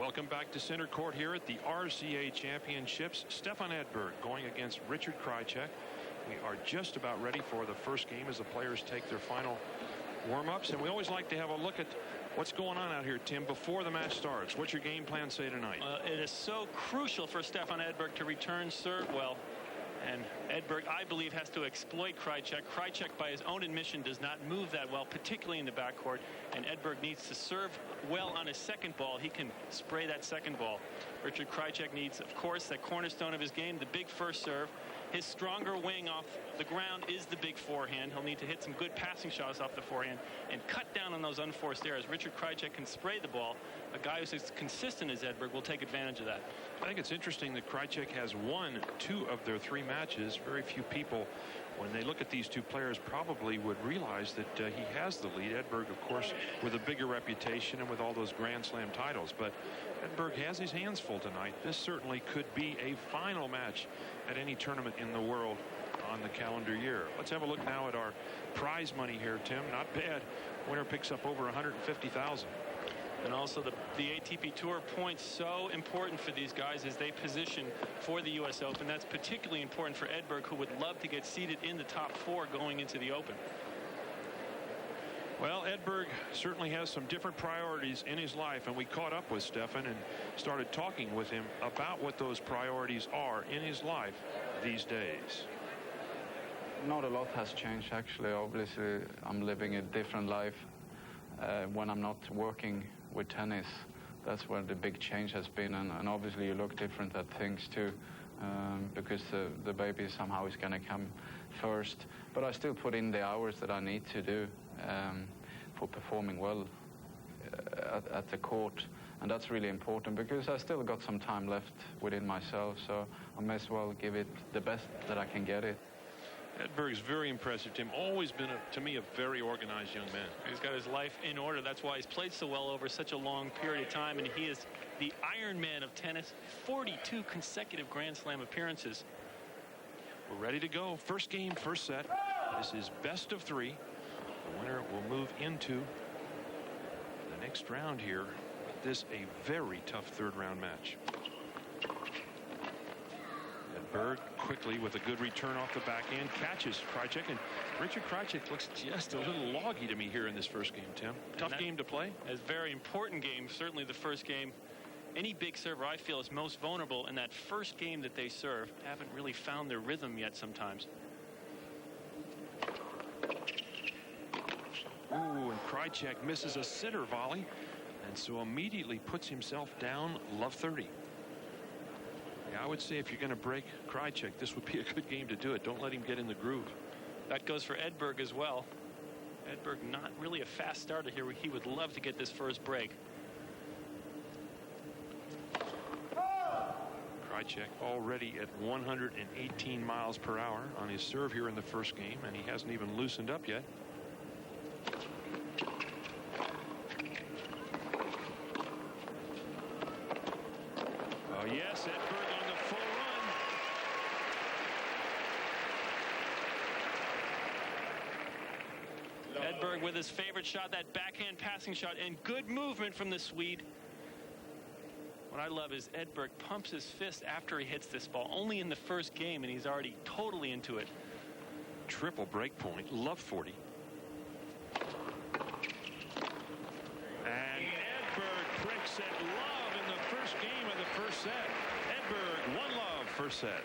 Welcome back to center court here at the RCA Championships. Stefan Edberg going against Richard Krajicek. We are just about ready for the first game as the players take their final warm-ups. And we always like to have a look at what's going on out here, Tim, before the match starts. What's your game plan say tonight? It is so crucial for Stefan Edberg to return serve well. And Edberg, I believe, has to exploit Krajicek. Krajicek, by his own admission, does not move that well, particularly in the backcourt. And Edberg needs to serve well on his second ball. He can spray that second ball. Richard Krajicek needs, of course, that cornerstone of his game, the big first serve. His stronger wing off the ground is the big forehand. He'll need to hit some good passing shots off the forehand and cut down on those unforced errors. Richard Krajicek can spray the ball. A guy who's as consistent as Edberg will take advantage of that. I think it's interesting that Krajicek has won 2 of their 3 matches. Very few people, when they look at these two players, probably would realize that he has the lead. Edberg, of course, with a bigger reputation and with all those Grand Slam titles. But Edberg has his hands full tonight. This certainly could be a final match at any tournament in the world on the calendar year. Let's have a look now at our prize money here, Tim. Not bad. Winner picks up over $150,000. And also the ATP Tour points so important for these guys as they position for the U.S. Open. That's particularly important for Edberg, who would love to get seated in the top 4 going into the Open. Well, Edberg certainly has some different priorities in his life, and we caught up with Stefan and started talking with him about what those priorities are in his life these days. Not a lot has changed, actually. Obviously, I'm living a different life when I'm not working with tennis. That's where the big change has been, and obviously you look different at things too, because the baby somehow is going to come first. But I still put in the hours that I need to do for performing well at the court, and that's really important because I still got some time left within myself, so I may as well give it the best that I can get it. Edberg's very impressive, Tim. Always been, to me, a very organized young man. He's got his life in order. That's why he's played so well over such a long period of time, and he is the Iron Man of tennis. 42 consecutive Grand Slam appearances. We're ready to go. First game, first set. This is best of 3. The winner will move into the next round here. This a very tough third-round match. Edberg quickly with a good return off the backhand, catches Krajicek, and Richard Krajicek looks just a little loggy to me here in this first game, Tim. Tough game to play. A very important game, certainly the first game. Any big server, I feel, is most vulnerable in that first game that they serve. Haven't really found their rhythm yet sometimes. Ooh, and Krajicek misses a sitter volley, and so immediately puts himself down love 30. Yeah, I would say if you're going to break Krajicek, this would be a good game to do it. Don't let him get in the groove. That goes for Edberg as well. Edberg not really a fast starter here. He would love to get this first break. Krajicek already at 118 miles per hour on his serve here in the first game, and he hasn't even loosened up yet. Oh, yes, Edberg on the full run. Edberg with his favorite shot, that backhand passing shot, and good movement from the Swede. What I love is Edberg pumps his fist after he hits this ball, only in the first game, and he's already totally into it. Triple break point, love 40. And Edberg breaks at love in the first game of the first set. Edberg, 1-love first set.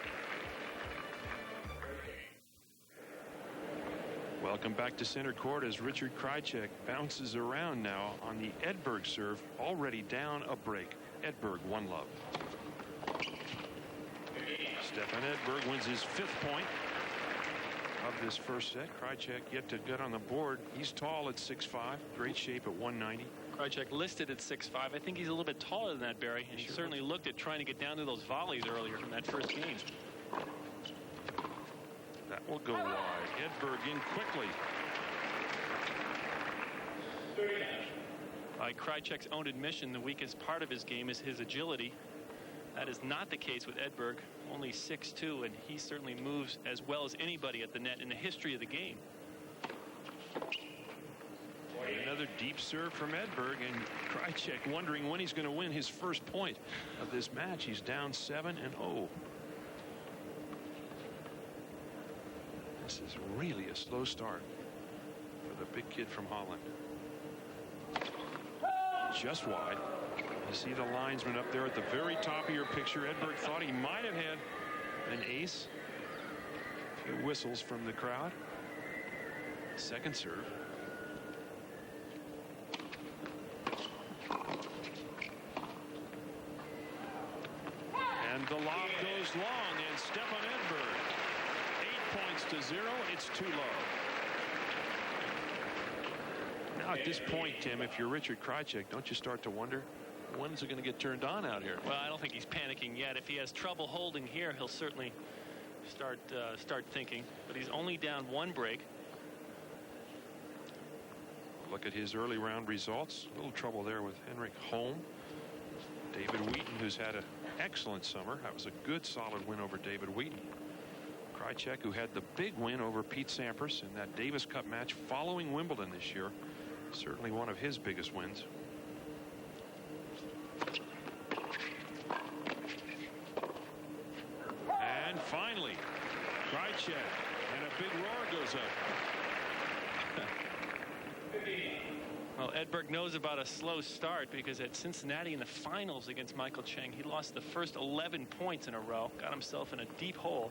Welcome back to center court as Richard Krajicek bounces around now on the Edberg serve, already down a break. Edberg, 1-love. Stefan Edberg wins his 5th point of this first set. Krajicek yet to get on the board. He's tall at 6'5", great shape at 190. Krajicek listed at 6'5". I think he's a little bit taller than that, Barry, and he certainly looked at trying to get down to those volleys earlier in that first game. That will go wide. Edberg in quickly. By Krajicek's own admission, the weakest part of his game is his agility. That is not the case with Edberg, only 6'2", and he certainly moves as well as anybody at the net in the history of the game. Another deep serve from Edberg, and Krajicek wondering when he's going to win his first point of this match. He's down 7-0. This is really a slow start for the big kid from Holland. Just wide. You see the linesman up there at the very top of your picture. Edberg thought he might have had an ace. A few whistles from the crowd. Second serve. And the lob goes long, and Stefan Edberg, 8 points to 0. It's too low. Now at this point, Tim, if you're Richard Krajicek, don't you start to wonder, when's it going to get turned on out here? Well, I don't think he's panicking yet. If he has trouble holding here, he'll certainly start thinking. But he's only down 1 break. Look at his early round results. A little trouble there with Henrik Holm. David Wheaton, who's had an excellent summer. That was a good, solid win over David Wheaton. Krajicek, who had the big win over Pete Sampras in that Davis Cup match following Wimbledon this year. Certainly one of his biggest wins. And finally, Krajicek, and a big roar goes up. Well, Edberg knows about a slow start because at Cincinnati in the finals against Michael Chang, he lost the first 11 points in a row, got himself in a deep hole.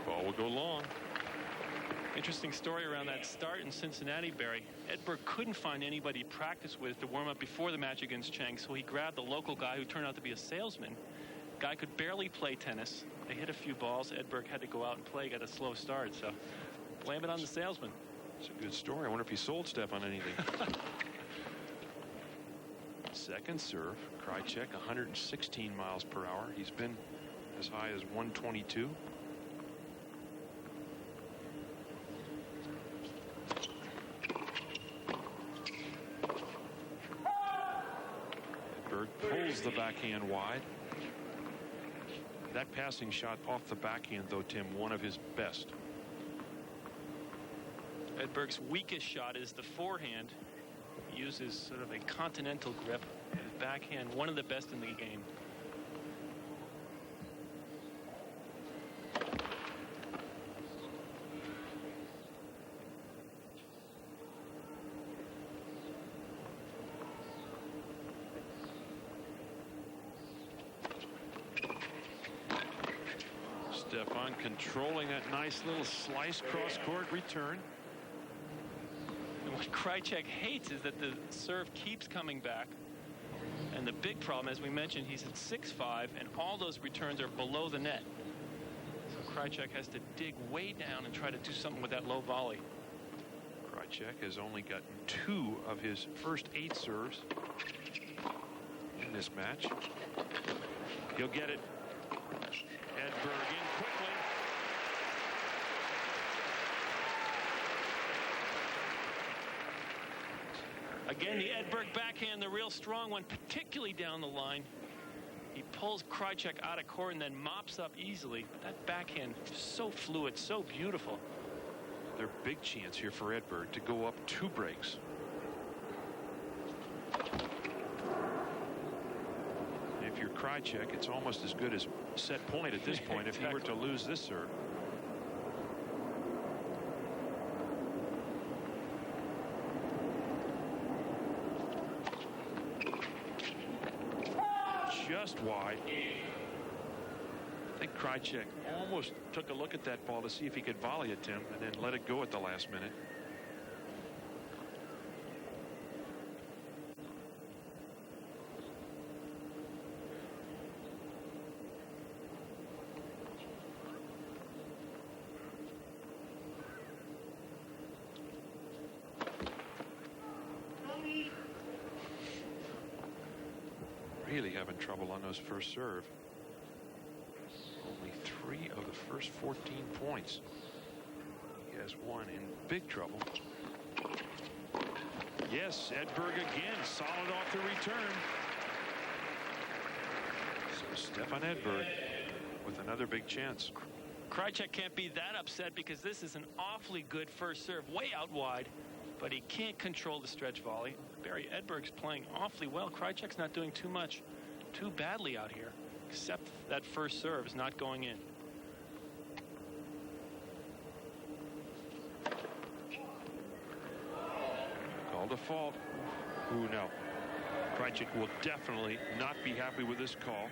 Ball will go long. Interesting story around that start in Cincinnati, Barry. Edberg couldn't find anybody to practice with to warm up before the match against Chang, so he grabbed the local guy who turned out to be a salesman. Guy could barely play tennis. They hit a few balls. Edberg had to go out and play, got a slow start, so blame it on the salesman. It's a good story. I wonder if he sold Stefan anything. Second serve. Krajicek, 116 miles per hour. He's been as high as 122. Pulls the backhand wide. That passing shot off the backhand, though, Tim, one of his best. Edberg's weakest shot is the forehand. He uses sort of a continental grip. His backhand, one of the best in the game. Stefan controlling that nice little slice cross-court return. And what Krajicek hates is that the serve keeps coming back. And the big problem, as we mentioned, he's at 6'5", and all those returns are below the net. So Krajicek has to dig way down and try to do something with that low volley. Krajicek has only gotten 2 of his first 8 serves in this match. He'll get it. Edberg in quickly. Again, the Edberg backhand, the real strong one, particularly down the line. He pulls Krajicek out of court and then mops up easily. But that backhand is so fluid, so beautiful. Their big chance here for Edberg to go up 2 breaks. If you're Krajicek, it's almost as good as set point at this point. Exactly. If he were to lose this serve. Just wide. I think Krajicek almost took a look at that ball to see if he could volley it, Tim, and then let it go at the last minute. Really having trouble on those first serve. Only 3 of the first 14 points. He has one in big trouble. Yes, Edberg again, solid off the return. So Stefan Edberg with another big chance. Krajicek can't be that upset because this is an awfully good first serve, way out wide, but he can't control the stretch volley. Barry Edberg's playing awfully well. Krajicek's not doing too badly out here, except that first serve is not going in. Called a fault. Ooh, no. Krajicek will definitely not be happy with this call.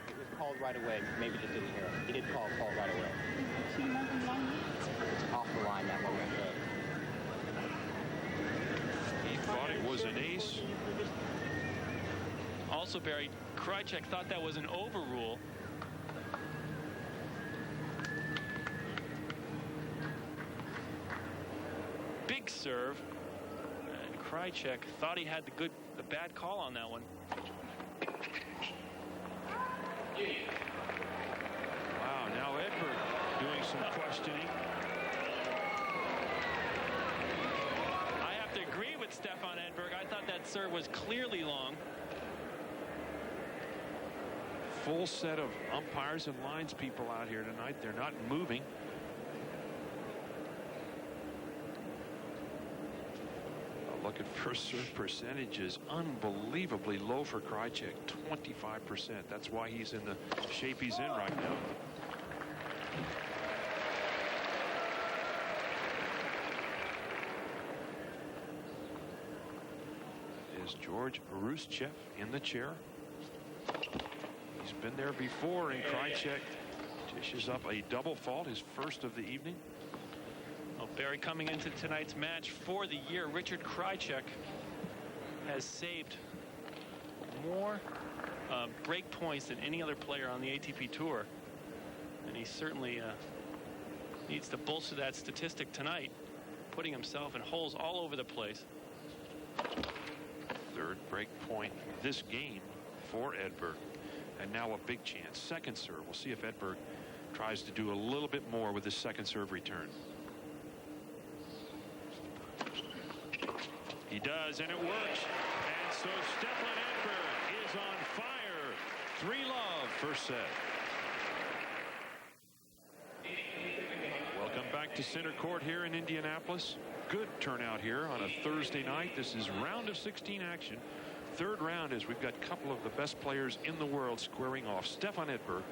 It was called right away. Maybe just didn't hear it. He did call right away. It's off the line that moment. He thought it was an ace. Also, Barry, Krajicek thought that was an overrule. Big serve. And Krajicek thought he had the bad call on that one. Wow, now Edberg doing some questioning. I have to agree with Stefan Edberg. I thought that serve was clearly long. Full set of umpires and lines people out here tonight. They're not moving. A look at first serve percentages. Unbelievably low for Krajicek, 25%. That's why he's in the shape he's in right now. Is George Ruschev in the chair? He's been there before, and Krajicek dishes up a double fault, his first of the evening. Well, Barry, coming into tonight's match for the year, Richard Krajicek has saved more break points than any other player on the ATP Tour. And he certainly needs to bolster that statistic tonight, putting himself in holes all over the place. Third break point this game for Edberg. And now a big chance. Second serve. We'll see if Edberg tries to do a little bit more with his second serve return. He does, and it works. And so Stefan Edberg is on fire. 3-love first set. Welcome back to center court here in Indianapolis. Good turnout here on a Thursday night. This is round of 16 action. Third round as we've got a couple of the best players in the world squaring off. Stefan Edberg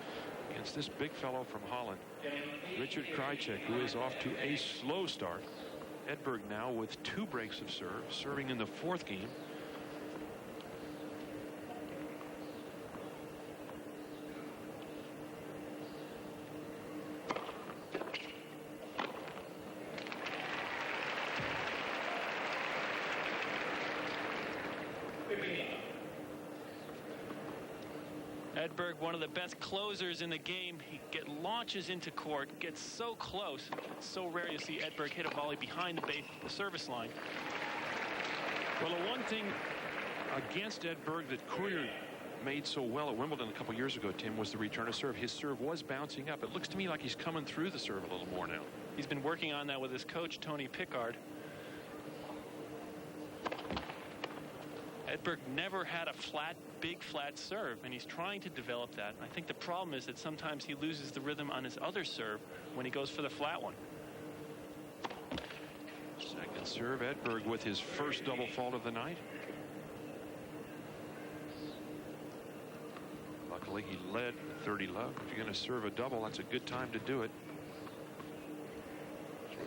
against this big fellow from Holland, Richard Krajicek, who is off to a slow start. Edberg now with 2 breaks of serve, serving in the 4th game. Edberg, one of the best closers in the game. He launches into court, gets so close. It's so rare you see Edberg hit a volley behind the service line. Well, the one thing against Edberg that Courier made so well at Wimbledon a couple years ago, Tim, was the return of serve. His serve was bouncing up. It looks to me like he's coming through the serve a little more now. He's been working on that with his coach, Tony Pickard. Edberg never had a big flat serve, and he's trying to develop that. I think the problem is that sometimes he loses the rhythm on his other serve when he goes for the flat one. Second serve, Edberg with his first double fault of the night. Luckily, he led 30-love. If you're going to serve a double, that's a good time to do it.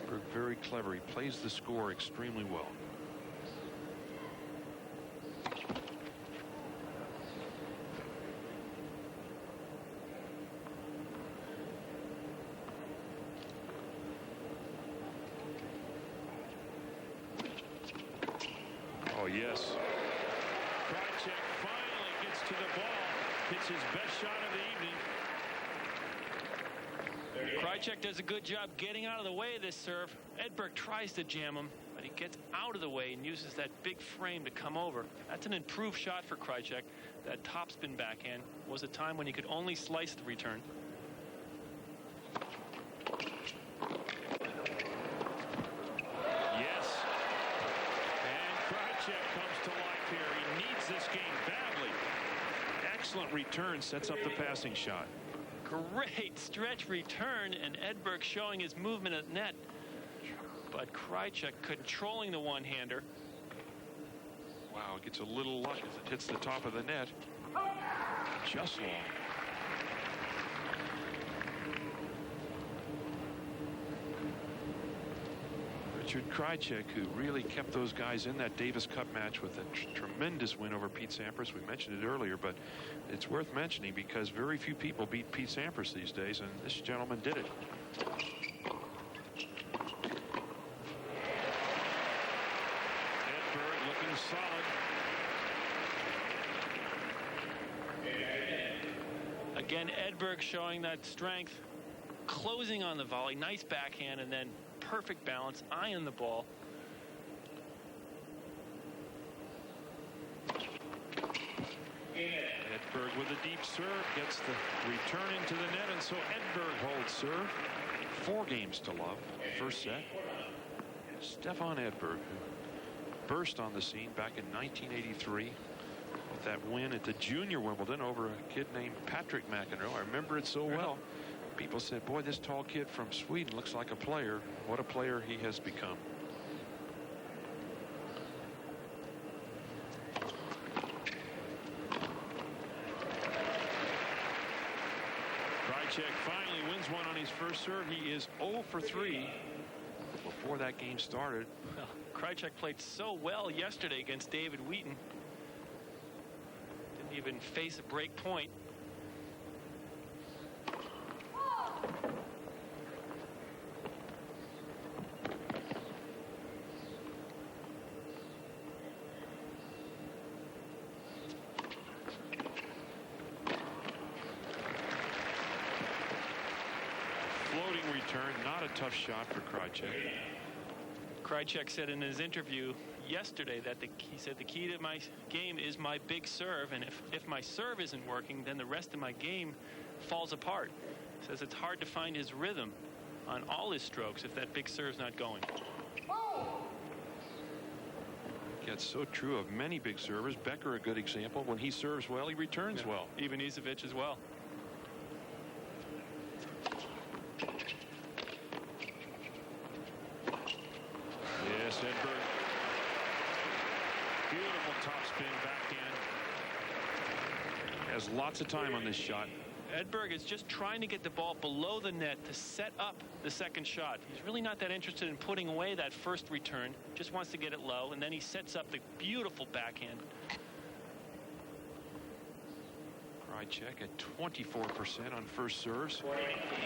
Edberg very clever. He plays the score extremely well. Oh, yes. Krajicek finally gets to the ball. Hits his best shot of the evening. Krajicek does a good job getting out of the way of this serve. Edberg tries to jam him, but he gets out of the way and uses that big frame to come over. That's an improved shot for Krajicek. That topspin backhand was a time when he could only slice the return. Krajicek comes to life here. He needs this game badly. Excellent return, sets up the passing shot. Great stretch return, and Edberg showing his movement at net. But Krajicek controlling the one-hander. Wow, gets a little luck as it hits the top of the net. Just long. Richard Krajicek, who really kept those guys in that Davis Cup match with a tremendous win over Pete Sampras. We mentioned it earlier, but it's worth mentioning because very few people beat Pete Sampras these days, and this gentleman did it. Edberg looking solid. Again, Edberg showing that strength, closing on the volley, nice backhand, and then perfect balance, eye on the ball. Edberg with a deep serve gets the return into the net, and so Edberg holds serve. 4 games to love. First set. Stefan Edberg, who burst on the scene back in 1983 with that win at the Junior Wimbledon over a kid named Patrick McEnroe. I remember it so well. People said, boy, this tall kid from Sweden looks like a player. What a player he has become. Krajicek finally wins one on his first serve. He is 0 for 3 before that game started. Well, Krajicek played so well yesterday against David Wheaton. Didn't even face a break point. Floating return, not a tough shot for Krajicek. Krajicek said in his interview yesterday that he said the key to my game is my big serve, and if my serve isn't working, then the rest of my game falls apart. Says it's hard to find his rhythm on all his strokes if that big serve's not going. That's so true of many big servers. Becker, a good example. When he serves well, he returns well. Even Ivanisevic as well. Yes, Edberg. Beautiful topspin backhand. Has lots of time on this shot. Edberg is just trying to get the ball below the net to set up the second shot. He's really not that interested in putting away that first return. Just wants to get it low, and then he sets up the beautiful backhand. Krajicek at 24% on first serves.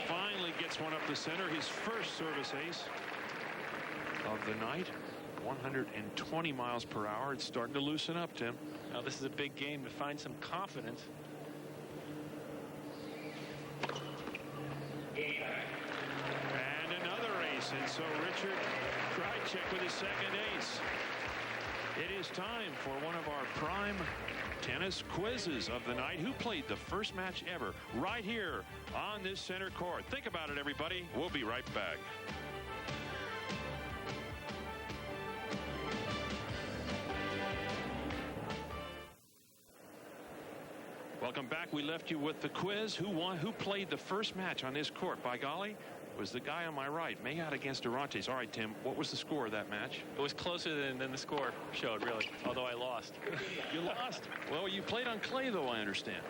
Finally gets one up the center. His first service ace of the night. 120 miles per hour. It's starting to loosen up, Tim. Now this is a big game to find some confidence. And another ace. And so Richard Krajicek with his second ace. It is time for one of our prime tennis quizzes of the night. Who played the first match ever right here on this center court? Think about it, everybody. We'll be right back. Welcome back. We left you with the quiz. Who played the first match on this court? By golly, it was the guy on my right, Mayotte against Durantes. All right, Tim, what was the score of that match? It was closer than the score showed, really, although I lost. You lost? Well, you played on clay, though, I understand.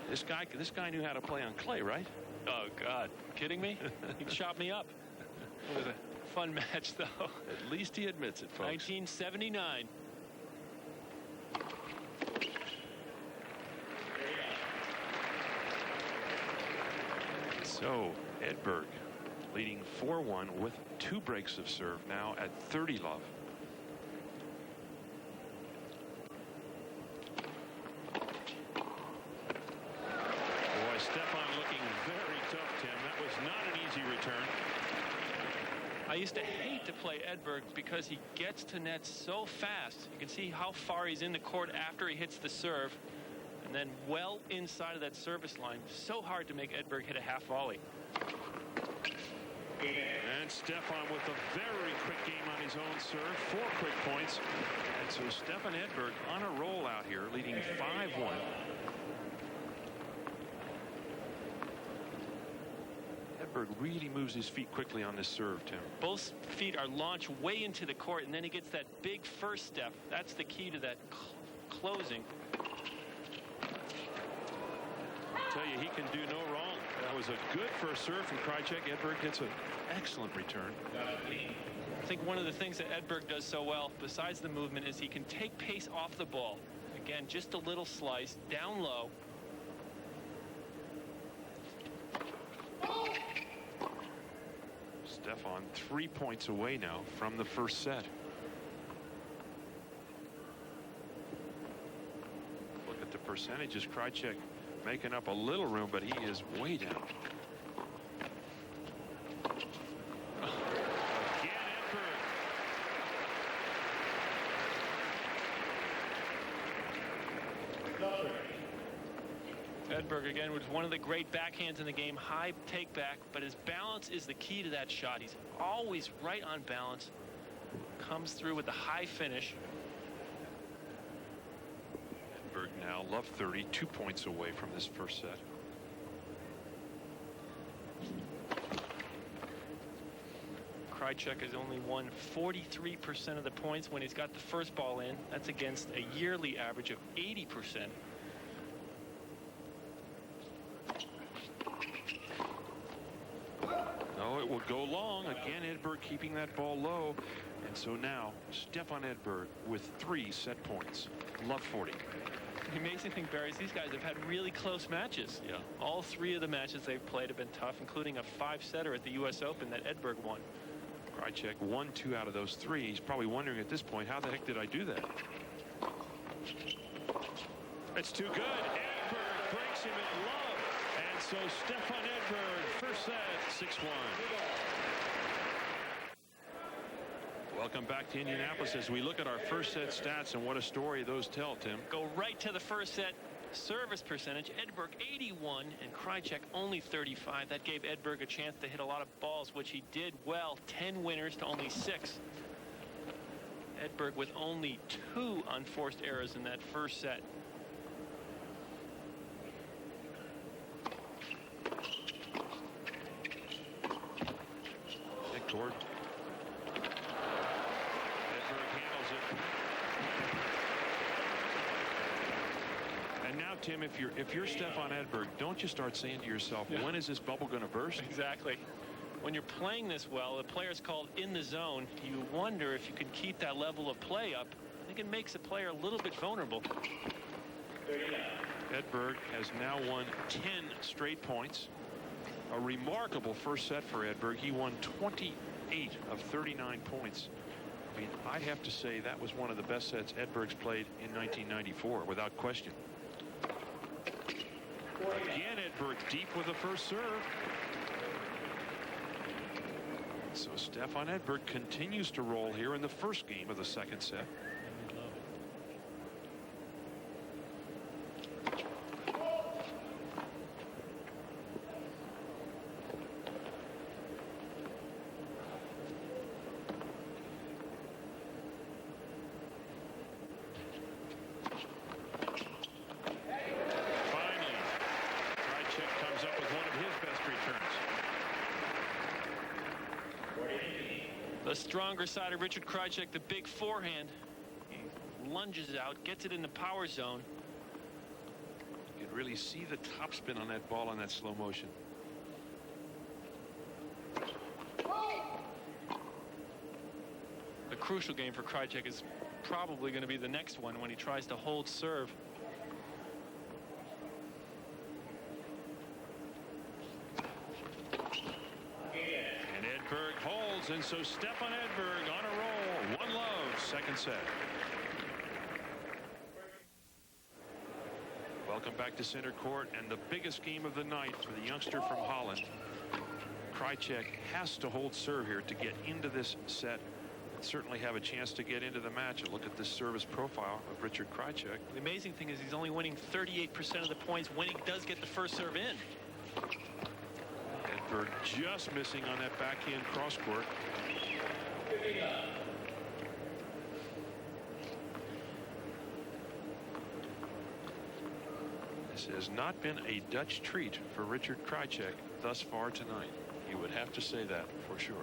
This guy knew how to play on clay, right? Oh, God. Kidding me? He chopped me up. It was a fun match, though. At least he admits it, folks. 1979. So, Edberg leading 4-1 with 2 breaks of serve now at 30 love. Boy, Stefan looking very tough, Tim. That was not an easy return. I used to hate to play Edberg because he gets to net so fast. You can see how far he's in the court after he hits the serve. And then well inside of that service line. So hard to make Edberg hit a half volley. And Stefan with a very quick game on his own serve. 4 quick points. And so Stefan Edberg on a roll out here, leading 5-1. Edberg really moves his feet quickly on this serve, Tim. Both feet are launched way into the court, and then he gets that big first step. That's the key to that closing. I tell you, he can do no wrong. That was a good first serve from Krajicek. Edberg gets an excellent return. I think one of the things that Edberg does so well, besides the movement, is he can take pace off the ball. Again, just a little slice, down low. Stefan 3 points away now from the first set. Look at the percentages. Krajicek making up a little room, but he is way down. Again, Edberg. Edberg again was one of the great backhands in the game. High take back, but his balance is the key to that shot. He's always right on balance. Comes through with the high finish. Edberg now love 30, 2 points away from this first set. Krajicek has only won 43% of the points when he's got the first ball in. That's against a yearly average of 80%. It will go long. Again, Edberg keeping that ball low. And so now Stefan Edberg with 3 set points. Love 40. The amazing thing, Barry, is these guys have had really close matches. Yeah. All 3 of the matches they've played have been tough, including a 5-setter at the U.S. Open that Edberg won. Krajicek won 2 out of those 3. He's probably wondering at this point, how the heck did I do that? It's too good. Edberg breaks him in love. And so Stefan Edberg, first set, 6-1. Welcome back to Indianapolis as we look at our first set stats, and what a story those tell, Tim. Go right to the first set. Service percentage, Edberg 81 and Krajicek only 35. That gave Edberg a chance to hit a lot of balls, which he did well. 10 winners to only 6. Edberg with only 2 unforced errors in that first set. Toward. Edberg handles it. And now, Tim, if you're Stefan Edberg, don't you start saying to yourself, when is this bubble going to burst? Exactly. When you're playing this well, the player's called in the zone. You wonder if you can keep that level of play up. I think it makes the player a little bit vulnerable. Edberg has now won 10 straight points. A remarkable first set for Edberg. He won 28 of 39 points. I mean, I'd have to say that was one of the best sets Edberg's played in 1994, without question. Again, Edberg deep with the first serve. So Stefan Edberg continues to roll here in the first game of the second set. The stronger side of Richard Krajicek, the big forehand. He lunges out, gets it in the power zone. You can really see the topspin on that ball in that slow motion. The crucial game for Krajicek is probably going to be the next one when he tries to hold serve. And so Stefan Edberg on a roll. 1 love, second set. Welcome back to center court, and the biggest game of the night for the youngster from Holland. Krajicek has to hold serve here to get into this set and certainly have a chance to get into the match. And look at this service profile of Richard Krajicek. The amazing thing is he's only winning 38% of the points when he does get the first serve in. Edberg just missing on that backhand cross court. This has not been a Dutch treat for Richard Krajicek thus far tonight. You would have to say that for sure.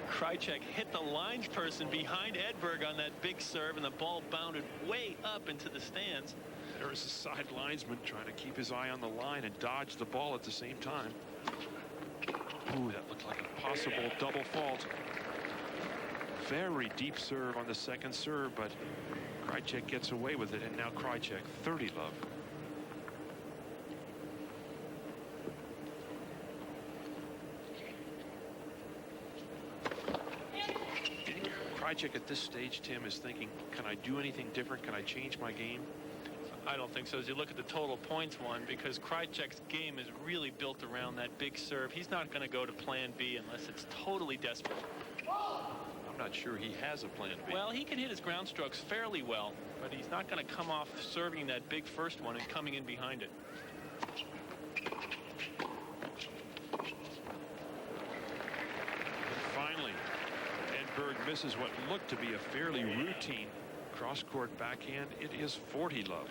Krajicek hit the lines person behind Edberg on that big serve, and the ball bounded way up into the stands. There's a side linesman trying to keep his eye on the line and dodge the ball at the same time. Ooh, that looked like a possible double fault. Very deep serve on the second serve, but Krajicek gets away with it, and now Krajicek 30 love. Krajicek at this stage, Tim, is thinking, can I do anything different? Can I change my game? I don't think so. As you look at the total points won, because Krajicek's game is really built around that big serve. He's not going to go to plan B unless it's totally desperate. I'm not sure he has a plan B. Well, he can hit his ground strokes fairly well, but he's not going to come off serving that big first one and coming in behind it. Finally, Edberg misses what looked to be a fairly routine cross-court backhand. It is 40 love.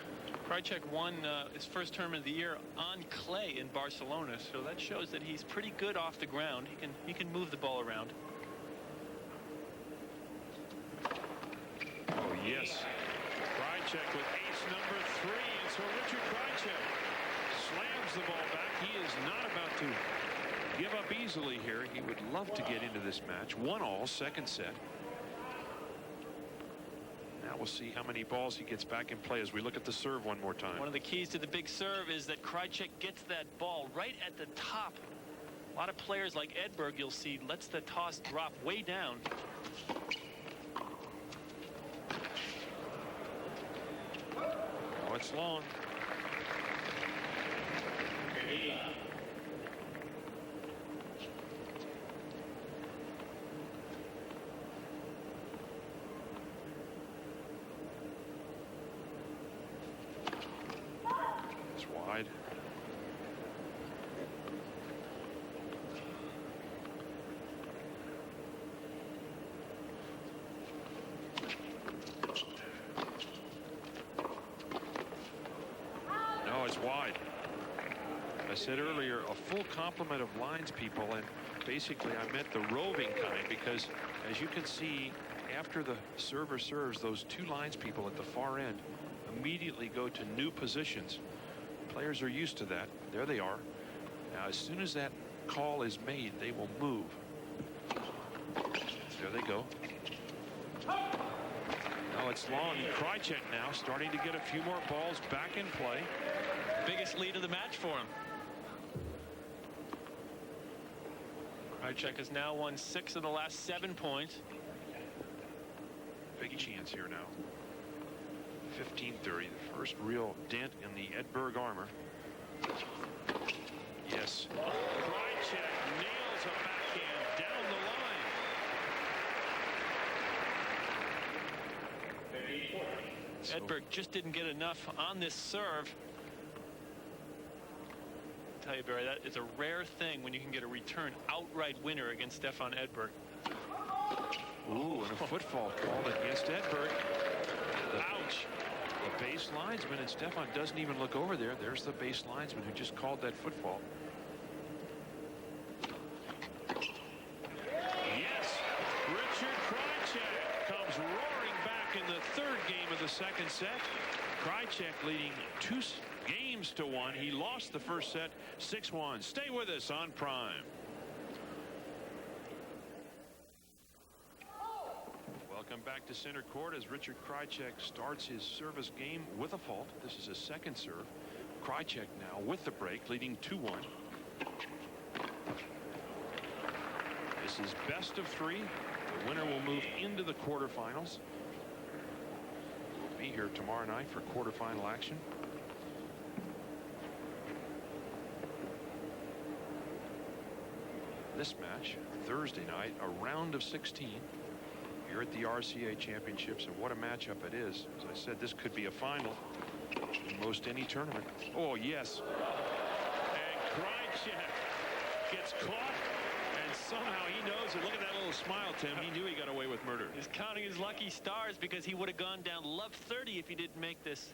Krajicek won his first tournament of the year on clay in Barcelona, so that shows that he's pretty good off the ground. He can move the ball around. Oh yes, Krajicek with ace number 3, and so Richard Krajicek slams the ball back. He is not about to give up easily here. He would love to get into this match. 1-all, second set. Now we'll see how many balls he gets back in play as we look at the serve one more time. One of the keys to the big serve is that Krajicek gets that ball right at the top. A lot of players like Edberg, you'll see, lets the toss drop way down. Oh, it's long. It's wide. No, it's wide. I said earlier, a full complement of lines people, and basically I meant the roving kind, because as you can see, after the server serves, those two lines people at the far end immediately go to new positions. Players are used to that. There they are. Now, as soon as that call is made, they will move. There they go. Now it's long. Krajicek now starting to get a few more balls back in play. Biggest lead of the match for him. Krajicek has now won 6 of the last 7 points. Big chance here now. 15-30, the first real dent in the Edberg armor. Yes. Krajicek nails a backhand down the line. Edberg just didn't get enough on this serve. I'll tell you, Barry, that is a rare thing when you can get a return outright winner against Stefan Edberg. Ooh, and a foot fault called against Edberg. Ouch. The base linesman, and Stefan doesn't even look over there. There's the base linesman who just called that foot fault. Yes, Richard Krajicek comes roaring back in the third game of the second set. Krajicek leading 2 games to 1. He lost the first set 6-1. Stay with us on Prime. Welcome back to center court as Richard Krajicek starts his service game with a fault. This is his second serve. Krajicek now with the break, leading 2-1. This is best of 3. The winner will move into the quarterfinals. We'll be here tomorrow night for quarterfinal action. This match Thursday night, a round of 16. You're at the RCA Championships, and what a matchup it is. As I said, this could be a final in most any tournament. Oh, yes. And Krajicek gets caught, and somehow he knows it. Look at that little smile, Tim. He knew he got away with murder. He's counting his lucky stars because he would have gone down love 30 if he didn't make this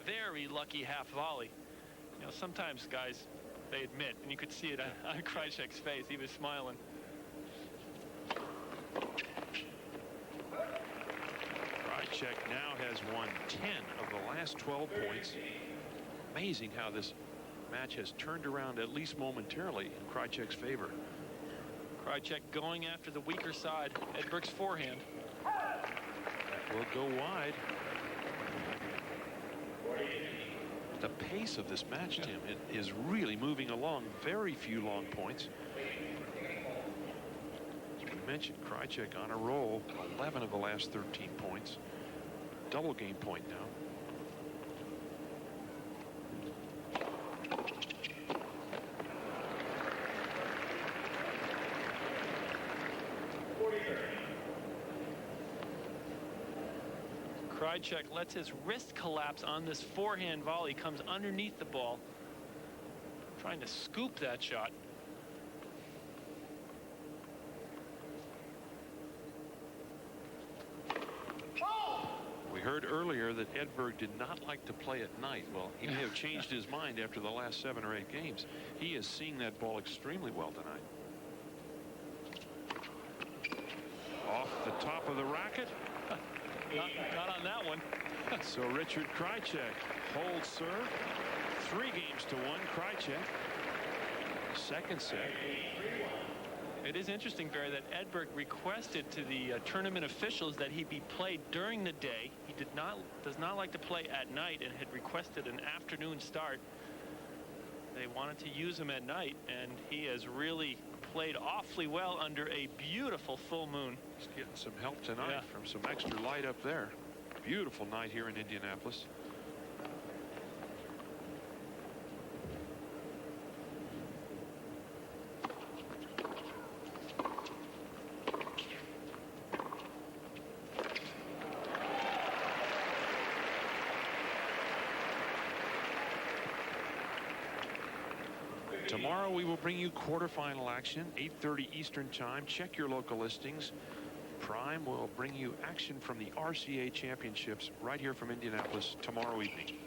very lucky half volley. You know, sometimes guys, they admit, and you could see it on Krajicek's face. He was smiling. Krajicek now has won 10 of the last 12 points. Amazing how this match has turned around, at least momentarily, in Krajicek's favor. Krajicek going after the weaker side. Edberg's forehand will go wide. The pace of this match, Tim, it is really moving along. Very few long points. As we mentioned, Krajicek on a roll. 11 of the last 13 points. Double game point now. Krajicek lets his wrist collapse on this forehand volley, comes underneath the ball, trying to scoop that shot. We heard earlier that Edberg did not like to play at night. Well, he may have changed his mind after the last 7 or 8 games. He is seeing that ball extremely well tonight. Off the top of the racket. Not on that one. So Richard Krajicek holds serve. 3 games to 1. Krajicek. Second set. It is interesting, Barry, that Edberg requested to the tournament officials that he be played during the day. He does not like to play at night and had requested an afternoon start. They wanted to use him at night, and he has really played awfully well under a beautiful full moon. He's getting some help tonight from some extra light up there. Beautiful night here in Indianapolis. Tomorrow we will bring you quarterfinal action, 8:30 Eastern Time. Check your local listings. Prime will bring you action from the RCA Championships right here from Indianapolis tomorrow evening.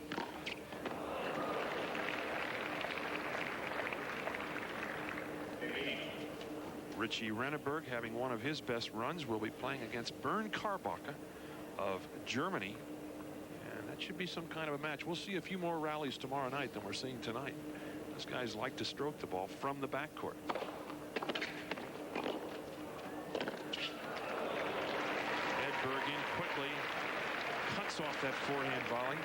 Richie Renneberg, having one of his best runs, will be playing against Bernd Karbacher of Germany. And that should be some kind of a match. We'll see a few more rallies tomorrow night than we're seeing tonight. Those guys like to stroke the ball from the backcourt. Edberg in quickly. Cuts off that forehand volley.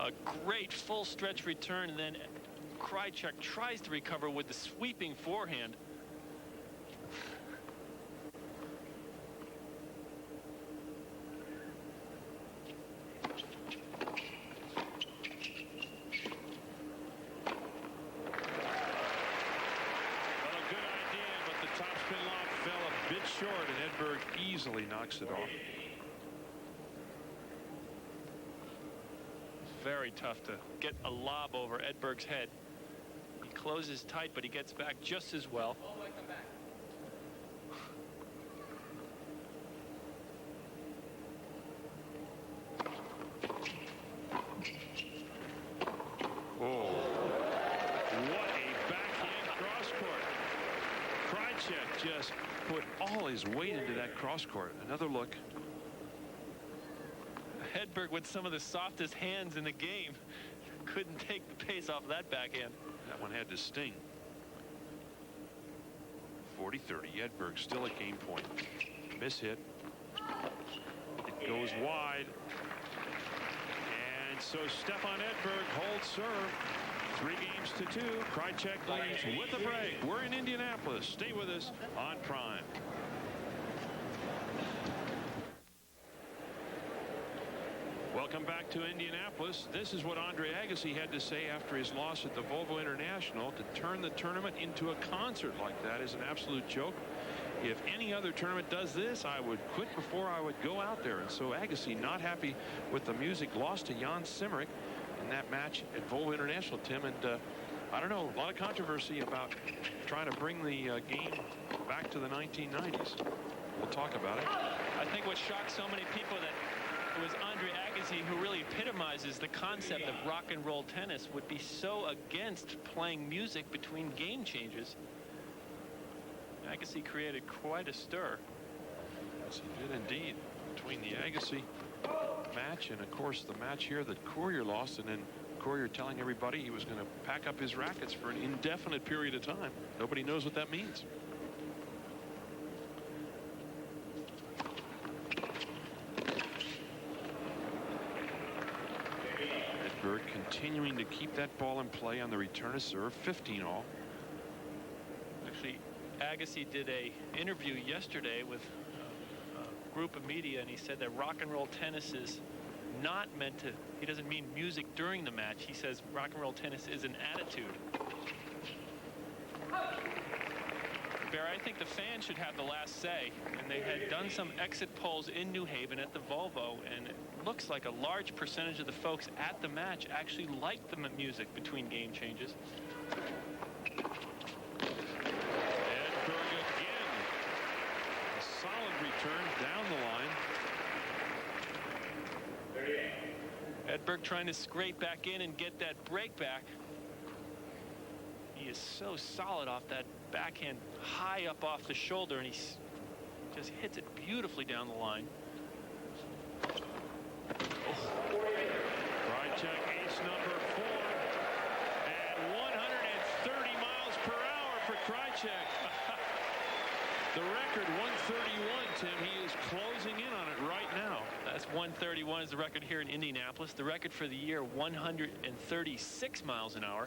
A great full stretch return, and then Krajicek tries to recover with the sweeping forehand. Short, and Edberg easily knocks it off. Very tough to get a lob over Edberg's head. He closes tight, but he gets back just as well. Oh, what a backhand cross court. Krajicek just put all his weight into that cross court. Another look. Edberg with some of the softest hands in the game couldn't take the pace off of that backhand. That one had to sting. 40-30. Edberg still at game point. Miss hit. It goes wide. And so Stefan Edberg holds serve. 3 games to 2. Krajicek leads with a break. We're in Indianapolis. Stay with us on Prime. Welcome Welcome back to Indianapolis. This is what Andre Agassi had to say after his loss at the Volvo International. To turn the tournament into a concert like that is an absolute joke. If any other tournament does this, I would quit before I would go out there. And so Agassi, not happy with the music, lost to Jan Simmerich in that match at Volvo International, Tim. And I don't know, a lot of controversy about trying to bring the game back to the 1990s. We'll talk about it. I think what shocked so many people that it was Andre Agassi who really epitomizes the concept of rock and roll tennis, would be so against playing music between game changes. Agassi created quite a stir. Yes, he did indeed. Between the Agassi match and, of course, the match here that Courier lost, and then Courier telling everybody he was going to pack up his rackets for an indefinite period of time. Nobody knows what that means. Edberg continuing to keep that ball in play on the return of serve, 15-all. Actually, Agassi did a interview yesterday with a group of media, and he said that rock and roll tennis is not meant to, he doesn't mean music during the match. He says rock and roll tennis is an attitude. Barry, I think the fans should have the last say, and they had done some exit polls in New Haven at the Volvo, and it looks like a large percentage of the folks at the match actually liked the music between game changes. Return down the line. Edberg trying to scrape back in and get that break back. He is so solid off that backhand high up off the shoulder, and he just hits it beautifully down the line. Krajicek, ace number 4, and 130 miles per hour for Krajicek. The record 131, Tim. He is closing in on it right now. That's 131 is the record here in Indianapolis. The record for the year, 136 miles an hour.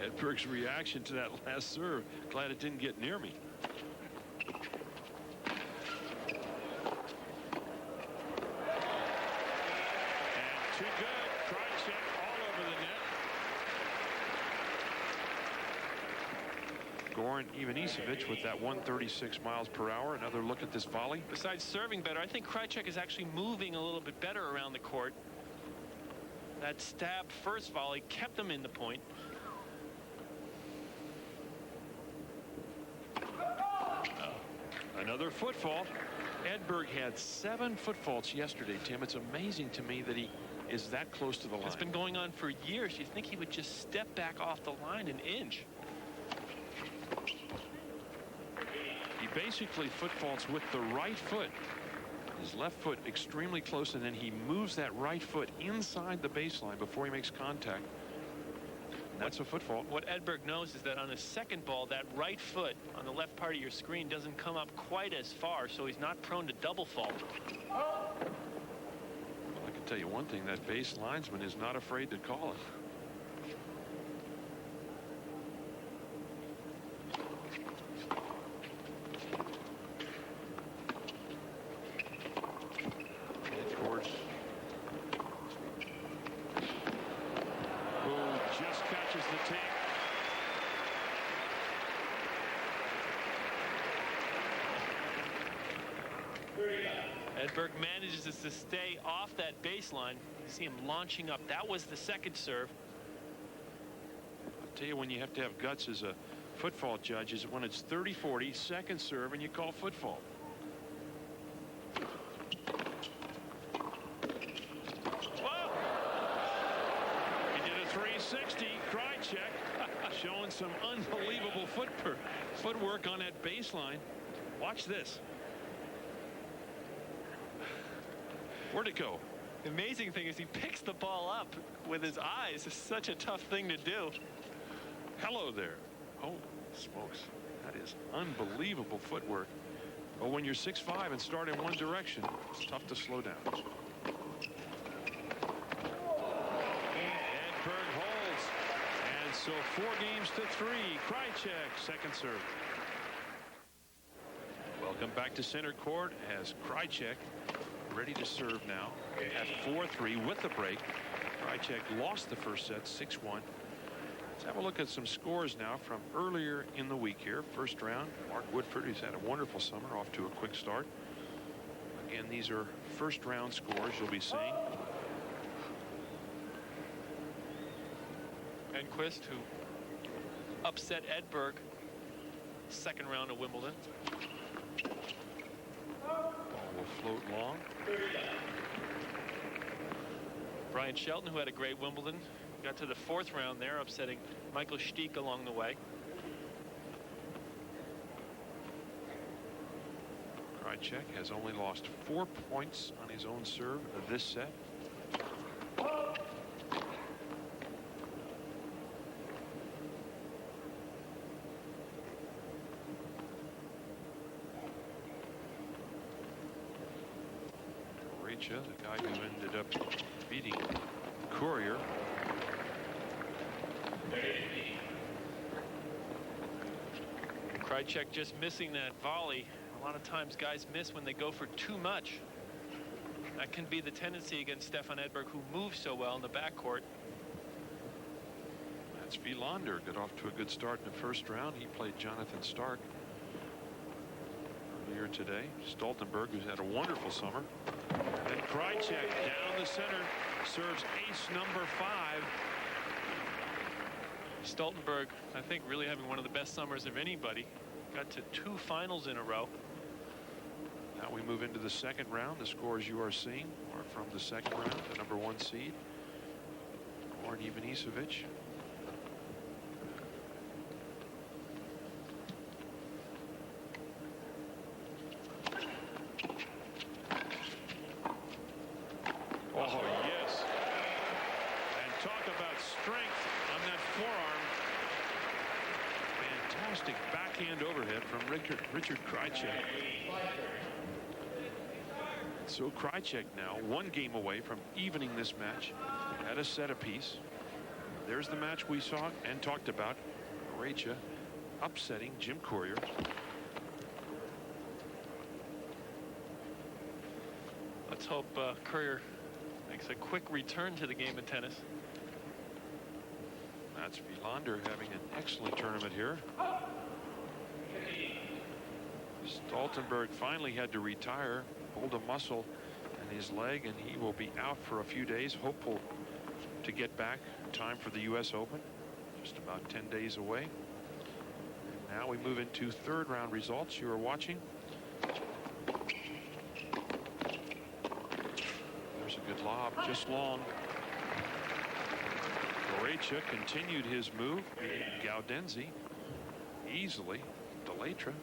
Edberg's reaction to that last serve. Glad it didn't get near me. And too good. Krajicek all over the net. Goran Ivanisevic with that 136 miles per hour. Another look at this volley. Besides serving better, I think Krajicek is actually moving a little bit better around the court. That stab first volley kept them in the point. Another foot fault. Edberg had 7 foot faults yesterday, Tim. It's amazing to me that he is that close to the line. It's been going on for years. You think he would just step back off the line an inch. He basically foot faults with the right foot. His left foot extremely close, and then he moves that right foot inside the baseline before he makes contact. That's a foot fault. What Edberg knows is that on a second ball, that right foot on the left part of your screen doesn't come up quite as far, so he's not prone to double fault. Well, I can tell you one thing, that base linesman is not afraid to call it. Edberg manages to stay off that baseline. You see him launching up. That was the second serve. I'll tell you, when you have to have guts as a foot fault judge, is when it's 30-40, second serve, and you call foot fault. Whoa! He did a 360. Krajicek showing some unbelievable footwork on that baseline. Watch this. Where'd it go? The amazing thing is he picks the ball up with his eyes. It's such a tough thing to do. Hello there. Oh, smokes. That is unbelievable footwork. But when you're 6'5" and start in one direction, it's tough to slow down. Edberg holds. And so 4-3. Krajicek, second serve. Welcome back to center court as Krajicek ready to serve now at 4-3 with the break. Krajicek lost the first set 6-1. Let's have a look at some scores now from earlier in the week here. First round, Mark Woodford, who's had a wonderful summer, off to a quick start. Again, these are first round scores you'll be seeing. Enquist, who upset Edberg second round of Wimbledon. Ball will float long. Brian Shelton, who had a great Wimbledon, got to the fourth round there, upsetting Michael Stieck along the way. Krajicek has only lost 4 points on his own serve this set. Krajicek, the guy who ended up beating Courier. Krajicek just missing that volley. A lot of times guys miss when they go for too much. That can be the tendency against Stefan Edberg, who moves so well in the backcourt. That's Wilander. Got off to a good start in the first round. He played Jonathan Stark earlier today. Stoltenberg, who's had a wonderful summer. And Krajicek down the center serves ace number 5. Stoltenberg, I think, really having one of the best summers of anybody. Got to 2 finals in a row. Now we move into the second round. The scores you are seeing are from the second round. The number 1 seed, Goran Ivanisevic. Oh, yes. And talk about strength on that forearm. Fantastic backhand overhead from Richard Krajicek. So Krajicek now 1 game away from evening this match at a set apiece. There's the match we saw and talked about. Krajicek upsetting Jim Courier. Let's hope Courier makes a quick return to the game of tennis. That's Wilander having an excellent tournament here. Stoltenberg finally had to retire, pulled a muscle in his leg, and he will be out for a few days, hopeful to get back in time for the U.S. Open. Just about 10 days away. And now we move into third round results. You are watching. There's a good lob, just long. Krajicek continued his move, beating Gaudenzi easily. Delaytra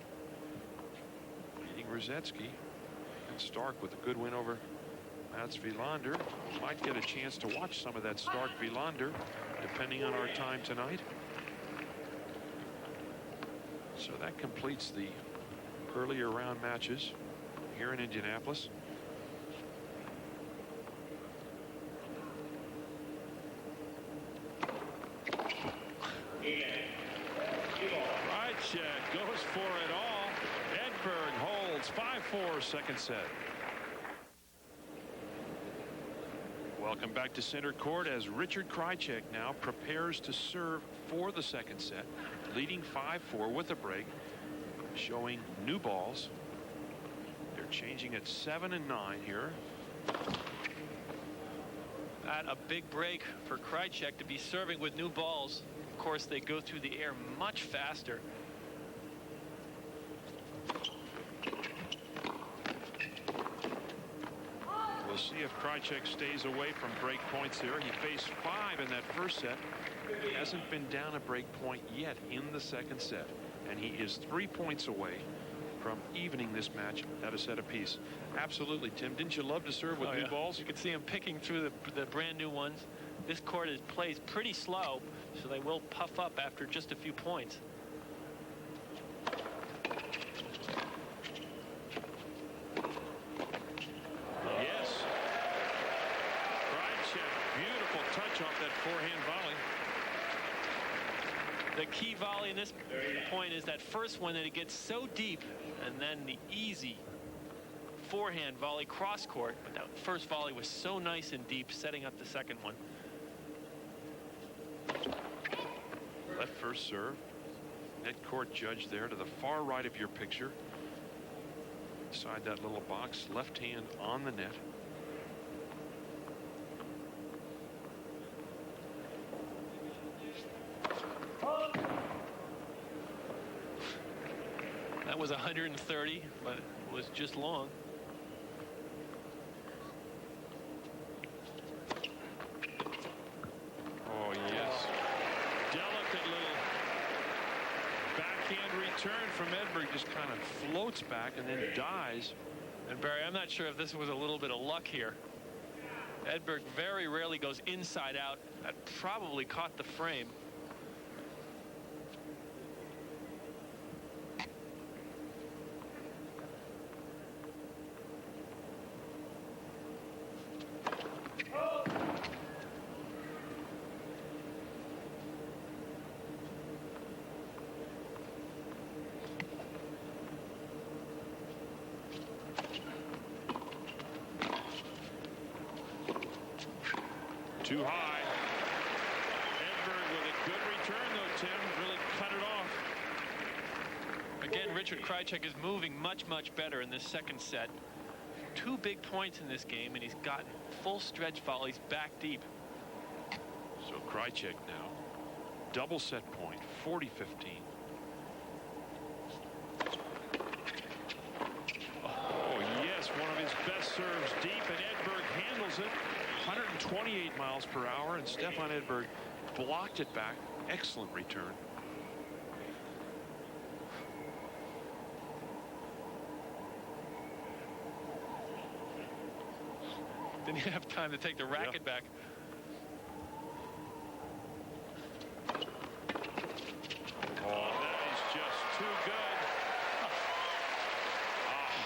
beating Rosetsky, and Stark with a good win over Mats Wilander. Might get a chance to watch some of that Stark Wilander depending on our time tonight. So that completes the earlier round matches here in Indianapolis. Krajicek goes for it all. Edberg holds 5-4 second set. Welcome back to center court as Richard Krajicek now prepares to serve for the second set, leading 5-4 with a break, showing new balls. They're changing at 7 and 9 here. At a big break for Krajicek to be serving with new balls. Of course, they go through the air much faster. We'll see if Krajicek stays away from break points here. He faced 5 in that first set. He hasn't been down a break point yet in the second set. And he is 3 points away from evening this match at a set apiece. Absolutely, Tim. Didn't you love to serve with new balls? You can see him picking through the brand new ones. This court plays pretty slow, so they will puff up after just a few points. Yes. Krajicek, beautiful touch off that forehand volley. The The key volley in this point is that first one that it gets so deep, and then the easy forehand volley cross court. But that first volley was so nice and deep, setting up the second one. Left first serve. Net court judge there to the far right of your picture. Inside that little box, left hand on the net. That was 130, but it was just long. Oh, yes. Delicate little backhand return from Edberg, just kind of floats back and then dies. And Barry, I'm not sure if this was a little bit of luck here. Edberg very rarely goes inside out. That probably caught the frame. Too high. Edberg with a good return, though, Tim. Really cut it off. Again, Richard Krajicek is moving much, much better in this second set. 2 big points in this game, and he's gotten full stretch volleys back deep. So Krajicek now. Double set point, 40-15. Oh, yes, one of his best serves deep, and Edberg handles it. 128 miles per hour, and Stefan Edberg blocked it back. Excellent return. Didn't even have time to take the racket back. Oh, that is just too good. A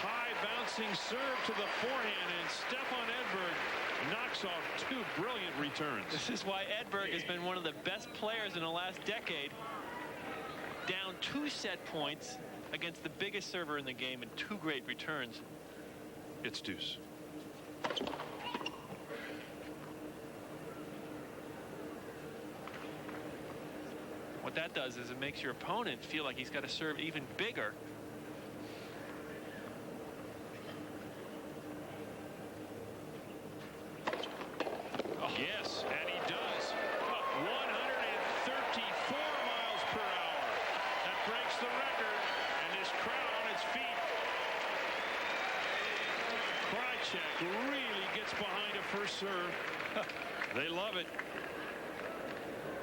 high bouncing serve to the forehand, and Stefan Edberg knocks off 2 brilliant returns. This is why Edberg has been one of the best players in the last decade. Down 2 set points against the biggest server in the game and 2 great returns. It's deuce. What that does is it makes your opponent feel like he's got to serve even bigger. Yes, and he does. 134 miles per hour. That breaks the record, and this crowd on its feet. Krajicek really gets behind a first serve. They love it.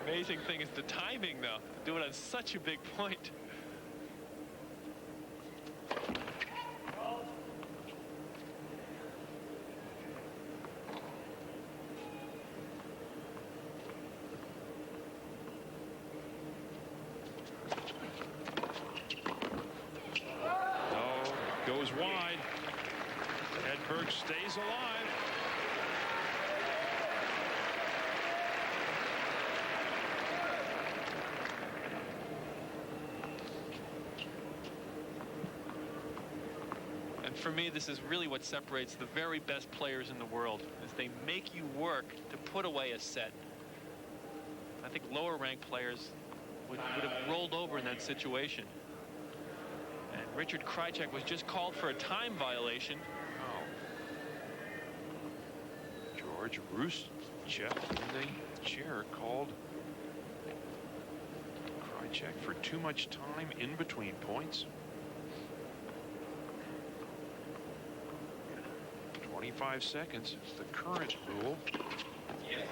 Amazing thing is the timing, though. To do it on such a big point. Goes wide. Edberg stays alive. And for me, this is really what separates the very best players in the world, is they make you work to put away a set. I think lower ranked players would have rolled over in that situation. And Richard Krajicek was just called for a time violation. Oh. George Krajicek in the chair called Krajicek for too much time in between points. 25 seconds is the current rule. And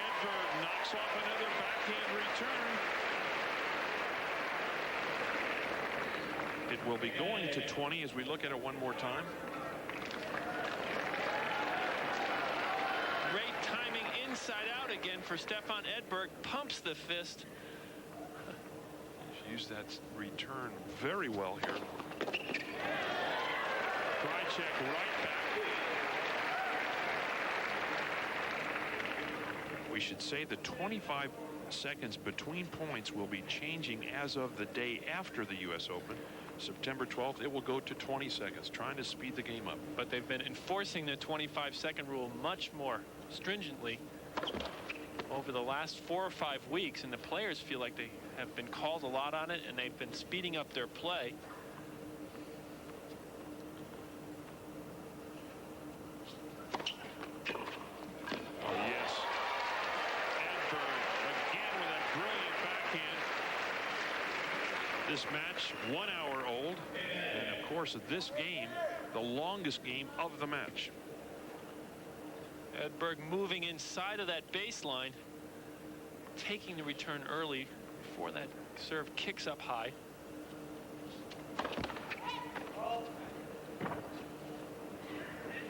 Edberg knocks off another backhand return. It will be going to 20 as we look at it one more time. Great timing inside out again for Stefan Edberg. Pumps the fist. Used that return very well here. Krajicek right back. We should say the 25 seconds between points will be changing as of the day after the U.S. Open. September 12th, it will go to 20 seconds, trying to speed the game up. But they've been enforcing the 25-second rule much more stringently over the last 4 or 5 weeks, and the players feel like they have been called a lot on it, and they've been speeding up their play. Oh, yes. Edberg again with a brilliant backhand. This match 1 hour old, and of course this game the longest game of the match. Edberg moving inside of that baseline, taking the return early before that serve kicks up high.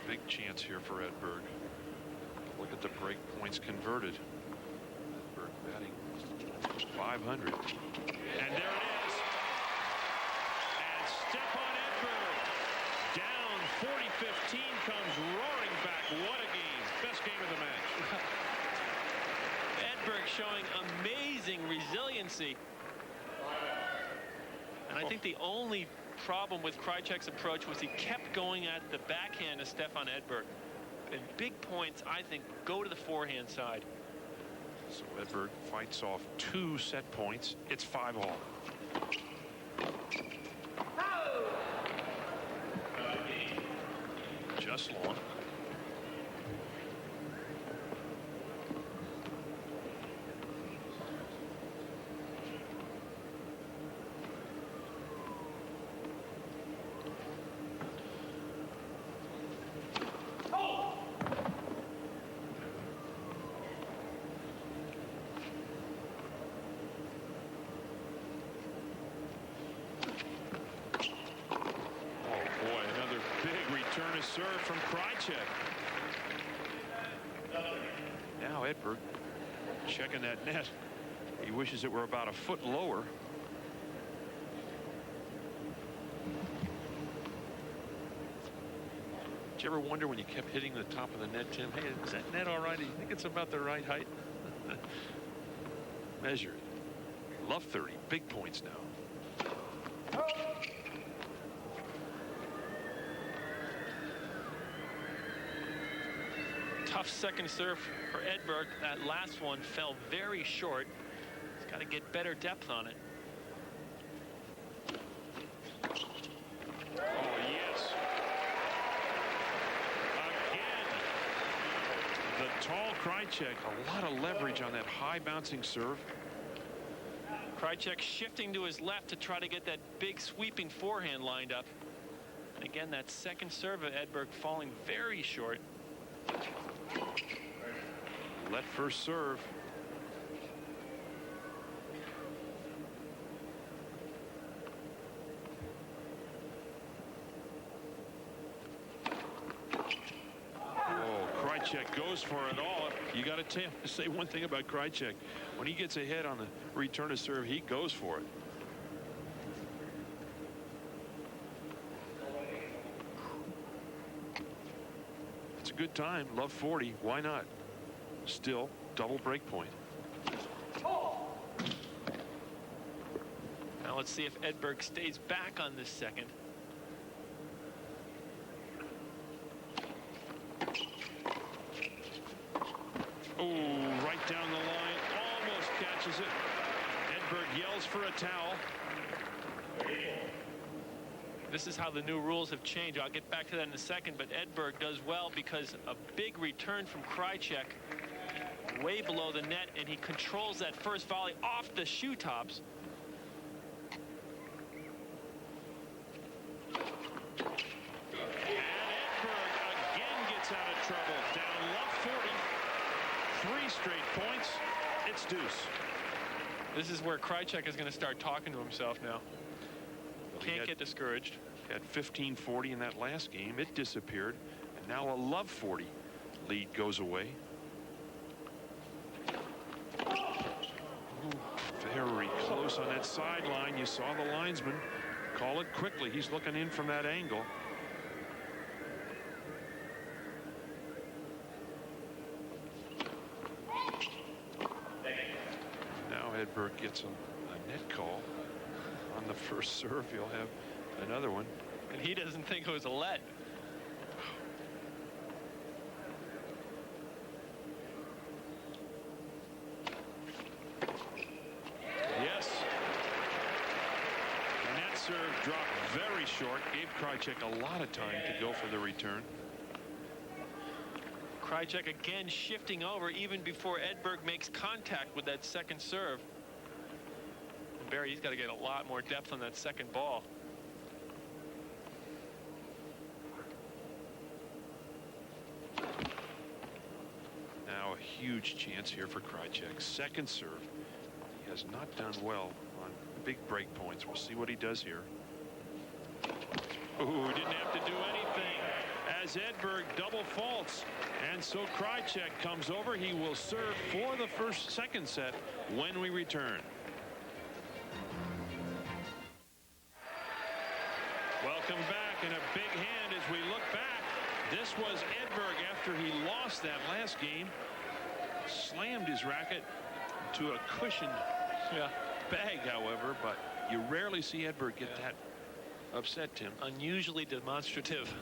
Big chance here for Edberg. Look at the break points converted. Edberg batting 500. And there it is. And Stefan Edberg down 40-15 comes roaring back. What a game. Best game of the match. Edberg showing amazing resiliency. And I think the only problem with Krajicek's approach was he kept going at the backhand of Stefan Edberg. And big points, I think, go to the forehand side. So Edberg fights off 2 set points. It's 5-all. Just long. Serve from Krajicek. Now Edberg checking that net. He wishes it were about a foot lower. Did you ever wonder when you kept hitting the top of the net, Tim? Hey, is that net all right? Do you think it's about the right height? Measured. Love 30. Big points now. Tough second serve for Edberg. That last one fell very short. He's got to get better depth on it. Oh, yes. Again. The tall Krajicek. A lot of leverage on that high bouncing serve. Krajicek shifting to his left to try to get that big sweeping forehand lined up. And again, that second serve of Edberg falling very short. Let first serve. Oh, Krajicek goes for it all. You got to say one thing about Krajicek. When he gets ahead on the return to serve, he goes for it. It's a good time. Love 40. Why not? Still double break point. Now let's see if Edberg stays back on this second. Oh, right down the line. Almost catches it. Edberg yells for a towel. This is how the new rules have changed. I'll get back to that in a second, but Edberg does well because a big return from Krajicek way below the net, and he controls that first volley off the shoe tops. And Edberg again gets out of trouble. Down love 40. 3 straight points. It's deuce. This is where Krajicek is going to start talking to himself now. Can't get discouraged. Had 15-40 in that last game. It disappeared. And now a love 40 lead goes away. Very close on that sideline. You saw the linesman call it quickly. He's looking in from that angle. Edberg gets a net call on the first serve, he'll have another one. And he doesn't think it was a let. Yes. And that serve dropped very short, gave Krajicek a lot of time to go for the return. Krajicek again shifting over even before Edberg makes contact with that second serve. And Barry, he's got to get a lot more depth on that second ball. Now a huge chance here for Krajicek. Second serve. He has not done well on big break points. We'll see what he does here. Ooh, didn't have to do anything as Edberg double faults. And so Krajicek comes over. He will serve for the second set when we return. Welcome back, and a big hand as we look back. This was Edberg after he lost that last game. Slammed his racket to a cushioned bag, however, but you rarely see Edberg get that upset, Tim. Unusually demonstrative.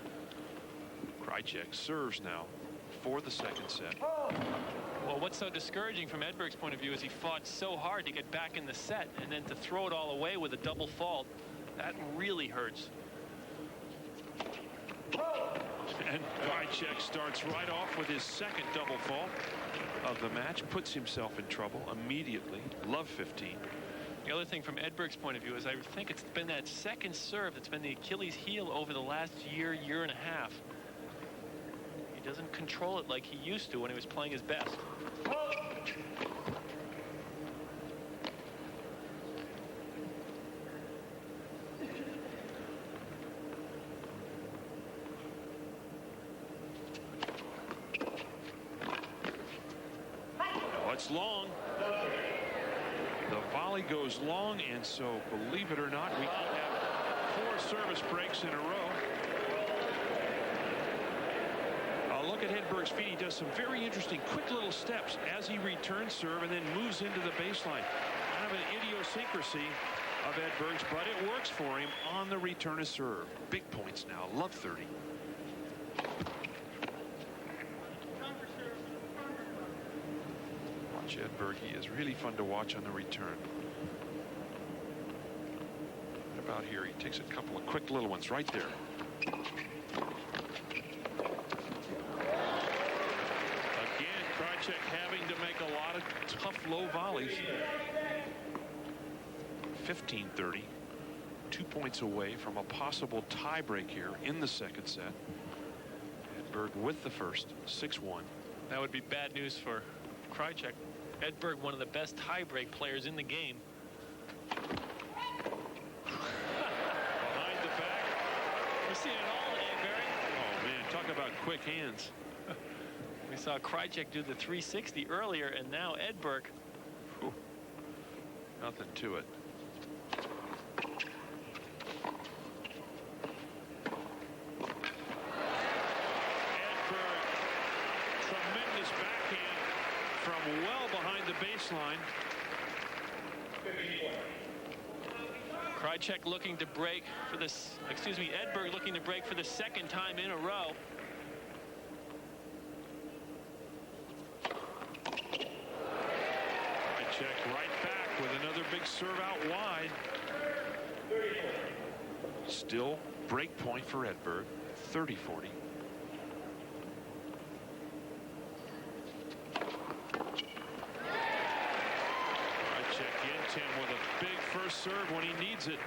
Krajicek serves now for the second set. Well, what's so discouraging from Edberg's point of view is he fought so hard to get back in the set, and then to throw it all away with a double fault, that really hurts. And Krajicek starts right off with his second double fault of the match, puts himself in trouble immediately. Love 15. The other thing from Edberg's point of view is I think it's been that second serve that's been the Achilles heel over the last year and a half. He doesn't control it like he used to when he was playing his best. It's long. The volley goes long, and so believe it or not, we could have 4 service breaks in a row. Look at Edberg's feet. He does some very interesting quick little steps as he returns serve and then moves into the baseline. Kind of an idiosyncrasy of Edberg's, but it works for him on the return of serve. Big points now. Love 30. Edberg, he is really fun to watch on the return. What about here? He takes a couple of quick little ones right there. Again, Krajicek having to make a lot of tough low volleys. 15-30. 2 points away from a possible tiebreak here in the second set. Edberg with the first, 6-1. That would be bad news for Krajicek. Edberg, one of the best tiebreak players in the game. Behind the back. We're seeing it all today, Barry. Oh, man, talk about quick hands. We saw Krajicek do the 360 earlier, and now Edberg. Whew. Nothing to it. Well behind the baseline. Krajicek looking to break for this, Edberg looking to break for the second time in a row. Krajicek right back with another big serve out wide. Still break point for Edberg, 30-40. With a big first serve when he needs it.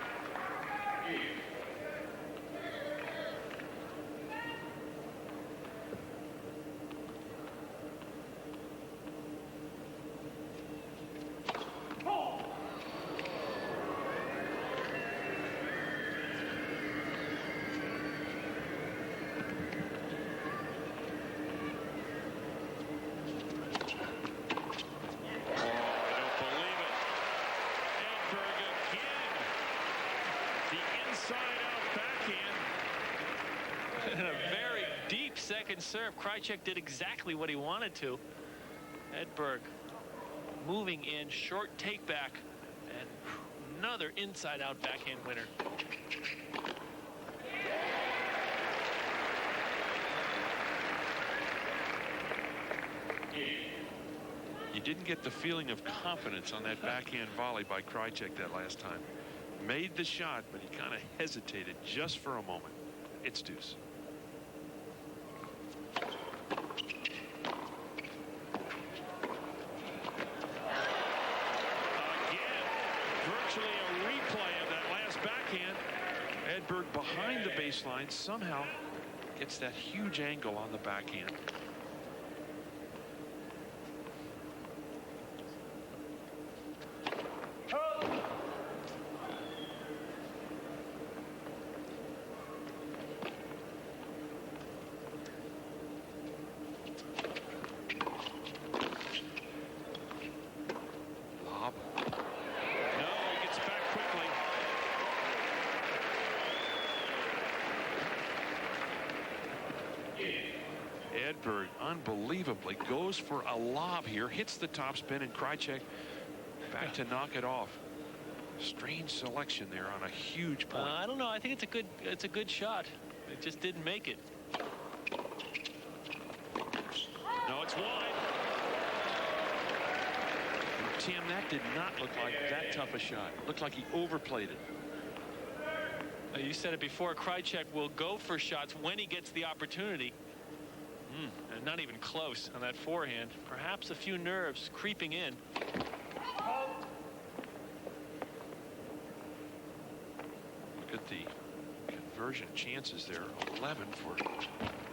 Second serve. Krajicek did exactly what he wanted to. Edberg moving in, short take back, and another inside-out backhand winner. You didn't get the feeling of confidence on that backhand volley by Krajicek that last time. Made the shot, but he kind of hesitated just for a moment. It's deuce. Virtually a replay of that last backhand. Edberg behind the baseline somehow gets that huge angle on the backhand. Edberg unbelievably goes for a lob here, hits the topspin, and Krajicek back to knock it off. Strange selection there on a huge point. I don't know. I think it's a good shot. It just didn't make it. No, it's wide. And Tim, that did not look like that tough a shot. Looked like he overplayed it. You said it before. Krajicek will go for shots when he gets the opportunity. And not even close on that forehand. Perhaps a few nerves creeping in. Look at the conversion chances there. 11 for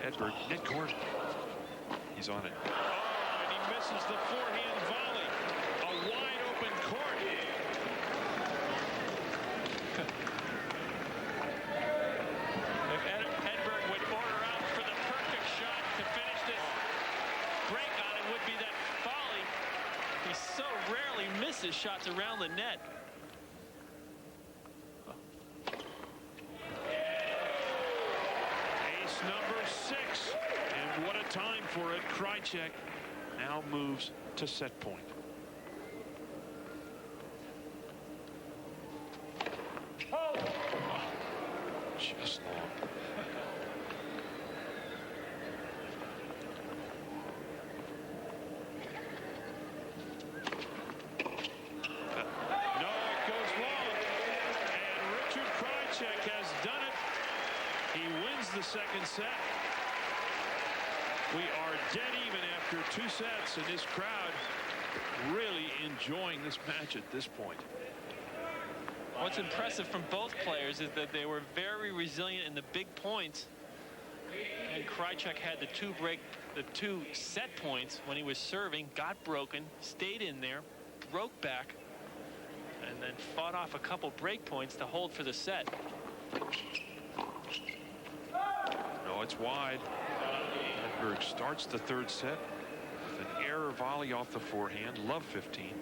Edberg. Midcourt. He's on it. Oh, and he misses the forehand volley. A wide open court. Edberg would order out for the perfect shot to finish this break on, it would be that volley. He so rarely misses shots around the net. Ace number 6. And what a time for it. Krajicek now moves to set point. Oh, just long. The second set. We are dead even after 2 sets, and this crowd really enjoying this match at this point. What's impressive from both players is that they were very resilient in the big points, and Krajicek had the two set points when he was serving, got broken, stayed in there, broke back, and then fought off a couple break points to hold for the set. No, it's wide. Edberg starts the 3rd set with an error volley off the forehand. Love 15.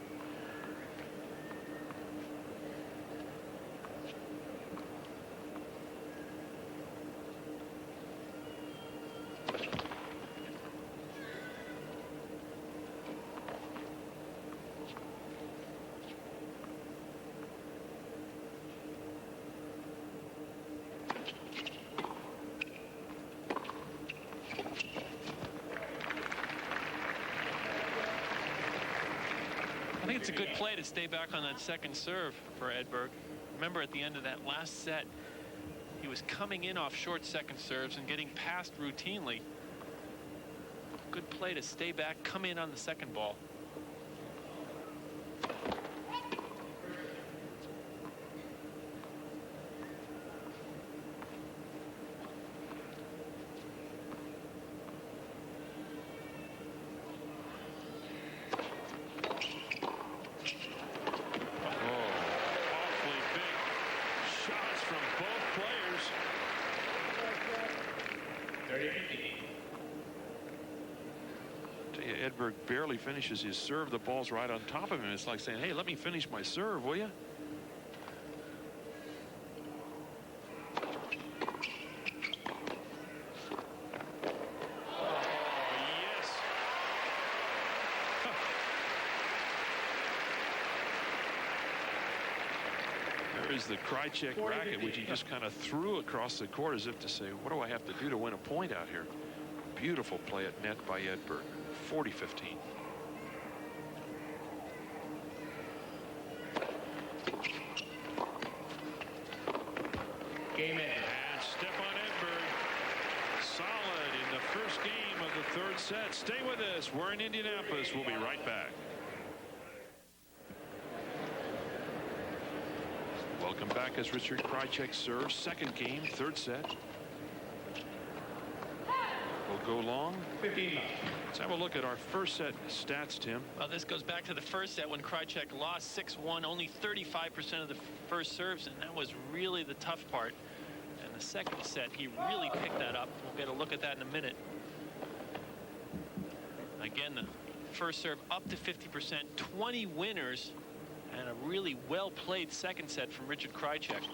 I think it's a good play to stay back on that second serve for Edberg. Remember, at the end of that last set, he was coming in off short second serves and getting passed routinely. Good play to stay back, come in on the second ball. Edberg barely finishes his serve. The ball's right on top of him. It's like saying, hey, let me finish my serve, will you? is the Krajicek racket, which he just kind of threw across the court as if to say, what do I have to do to win a point out here? Beautiful play at net by Edberg. 40-15. Game in. And Stefan Edberg, solid in the first game of the third set. Stay with us. We're in Indianapolis. We'll be right back. Welcome back as Richard Krajicek serves. Second game, third set. We'll go long. 15. Let's have a look at our first set stats, Tim. Well, this goes back to the first set when Krajicek lost 6-1, only 35% of the first serves, and that was really the tough part. And the second set, he really picked that up. We'll get a look at that in a minute. Again, the first serve up to 50%, 20 winners, and a really well-played second set from Richard Krajicek.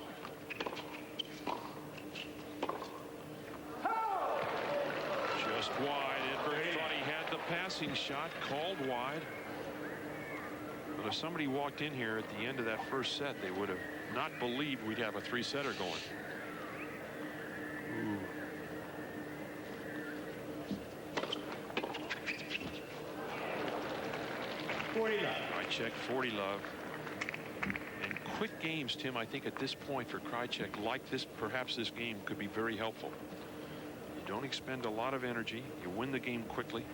Just wide. Edberg thought he had the passing shot, called wide. But if somebody walked in here at the end of that first set, they would have not believed we'd have a three-setter going. Ooh. Krajicek 40 love. And quick games, Tim, I think at this point for Krajicek, like this, perhaps this game could be very helpful. You don't expend a lot of energy. You win the game quickly.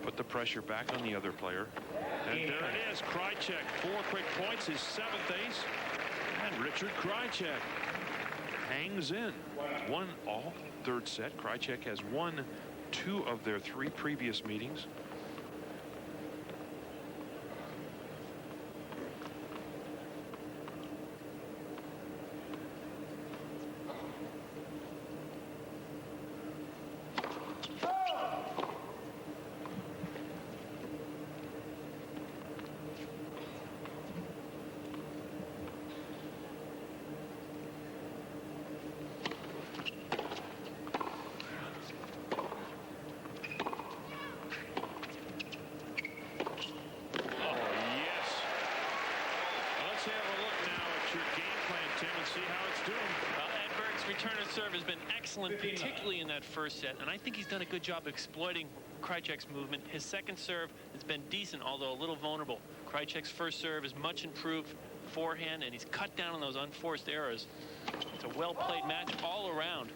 Put the pressure back on the other player. And there it is. Krajicek, 4 quick points, his 7th ace. And Richard Krajicek hangs in. Won all third set. Krajicek has won 2 of their 3 previous meetings. Particularly in that first set, and I think he's done a good job exploiting Krajicek's movement. His second serve has been decent, although a little vulnerable. Krajicek's first serve is much improved forehand, and he's cut down on those unforced errors. It's a well-played match all around.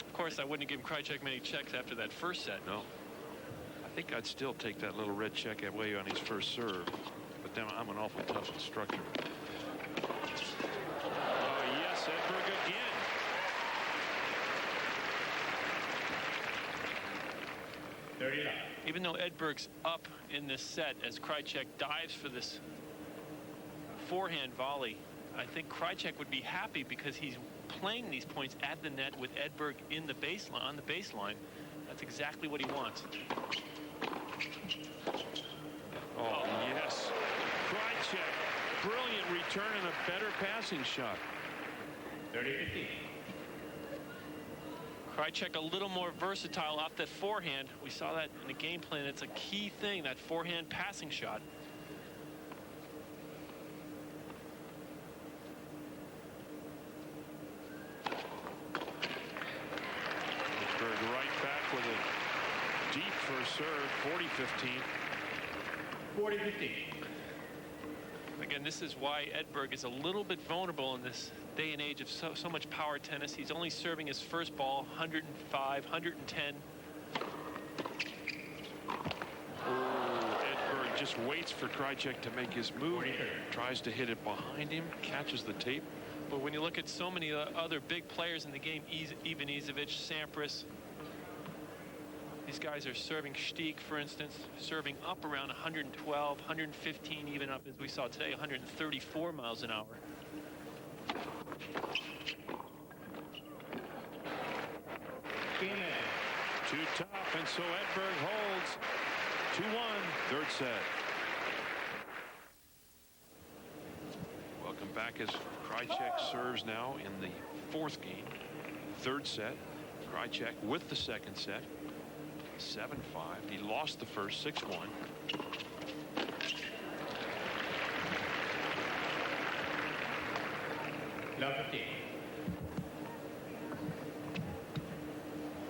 Of course, I wouldn't have given Krajicek many checks after that first set. No. I think I'd still take that little red check away on his first serve, but then I'm an awful tough instructor. Oh, yes, Edberg again. Even though Edberg's up in this set as Krajicek dives for this forehand volley, I think Krajicek would be happy because he's playing these points at the net with Edberg in the baseline, on the baseline. That's exactly what he wants. Oh, yes. Krajicek, brilliant return and a better passing shot. 30-15. Krajicek a little more versatile off that forehand. We saw that in the game plan. It's a key thing, that forehand passing shot. Edberg right back with a deep first serve, 40-15. 40-15. Again, this is why Edberg is a little bit vulnerable in this day and age of so much power tennis. He's only serving his first ball 105, 110. Oh, Edberg just waits for Krajicek to make his move. Tries to hit it behind him, catches the tape. But when you look at so many other big players in the game, Ivanisevic, Sampras, these guys are serving Stieg, for instance, serving up around 112, 115, even up, as we saw today, 134 miles an hour. Too tough, and so Edberg holds 2-1, third set. Welcome back as Krajicek serves now in the 4th game, third set. Krajicek with the second set, 7-5. He lost the first, 6-1. Love 15.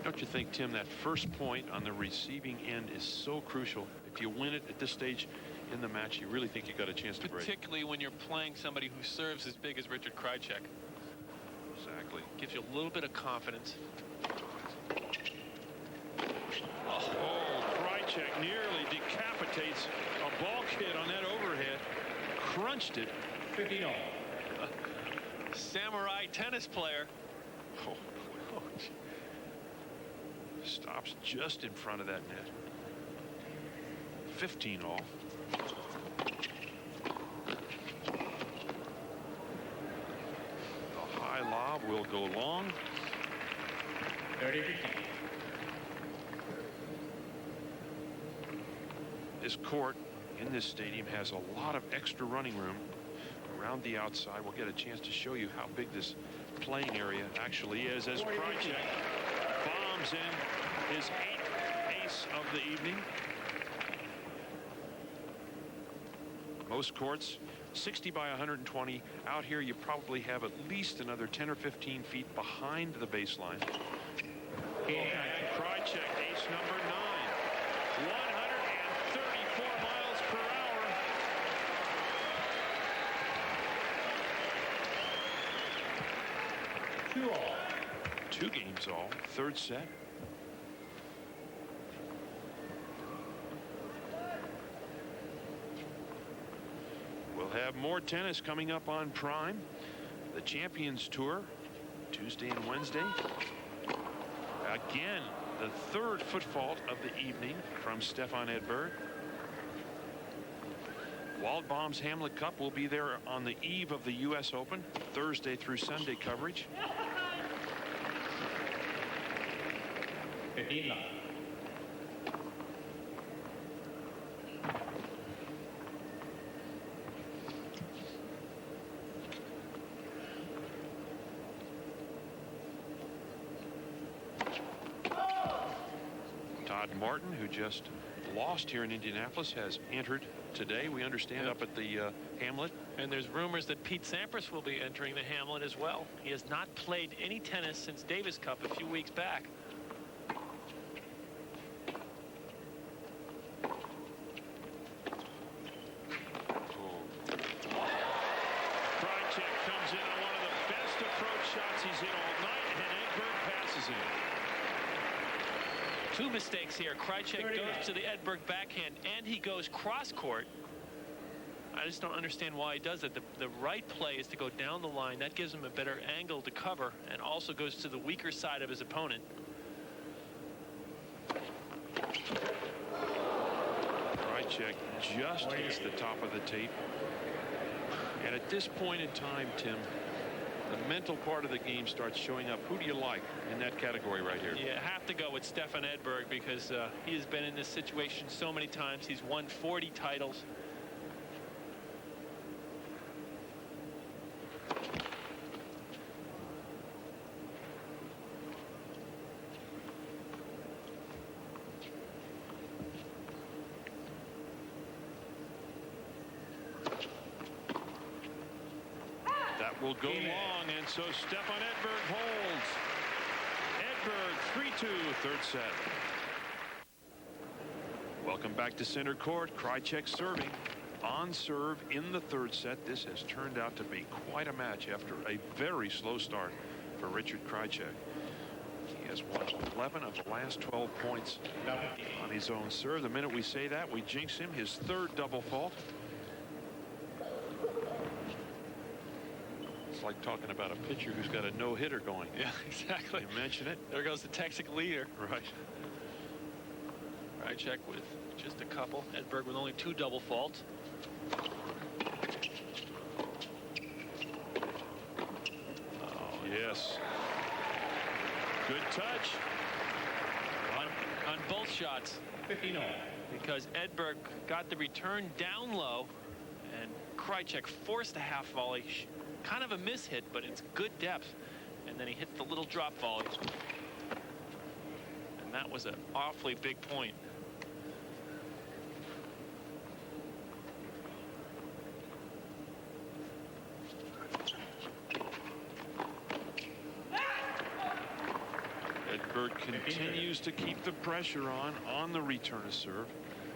Don't you think, Tim, that first point on the receiving end is so crucial? If you win it at this stage in the match, you really think you got a chance to break. Particularly when you're playing somebody who serves as big as Richard Krajicek. Exactly. Gives you a little bit of confidence. Oh, Krajicek nearly decapitates a ball kid on that overhead. Crunched it. 15 all. Samurai tennis player. Oh, oh, stops just in front of that net. 15 all. The high lob will go long. 30-15. This court in this stadium has a lot of extra running room around the outside. We'll get a chance to show you how big this playing area actually is as Krajicek bombs in his 8th ace of the evening. Most courts 60 by 120. Out here you probably have at least another 10 or 15 feet behind the baseline. And Krajicek, ace number 9. 134 miles per hour. Two all. 2 games all. 3rd set. We'll have more tennis coming up on Prime. The Champions Tour, Tuesday and Wednesday. Again, the 3rd foot fault of the evening from Stefan Edberg. Waldbaum's Hamlet Cup will be there on the eve of the U.S. Open, Thursday through Sunday coverage. 15 love. Todd Martin, who just lost here in Indianapolis, has entered today, we understand, up at the Hamlet. And there's rumors that Pete Sampras will be entering the Hamlet as well. He has not played any tennis since Davis Cup a few weeks back. Krajicek comes in on one of the best approach shots he's hit all night, and Edberg passes him. 2 mistakes here. Krajicek goes to the Edberg backhand and he goes cross court. I just don't understand why he does it. The right play is to go down the line. That gives him a better angle to cover and also goes to the weaker side of his opponent. Krajicek just hits the top of the tape. And at this point in time, Tim, the mental part of the game starts showing up. Who do you like in that category right here? You have to go with Stefan Edberg because he has been in this situation so many times. He's won 40 titles. Will go long, and so Stefan Edberg holds. Edberg 3-2, 3rd set. Welcome back to center court. Krajicek serving on serve in the 3rd set. This has turned out to be quite a match after a very slow start for Richard Krajicek. He has won 11 of the last 12 points on his own serve. The minute we say that, we jinx him. His 3rd double fault. It's like talking about a pitcher who's got a no-hitter going. Yeah, exactly. You mention it. There goes the Texas leader. Right. Krajicek with just a couple. Edberg with only 2 double faults. Oh, yes. Good touch. On both shots. 15 all. Because Edberg got the return down low, and Krajicek forced a half volley. Kind of a mishit, but it's good depth. And then he hit the little drop volley. And that was an awfully big point. Edberg continues to keep the pressure on the return of serve.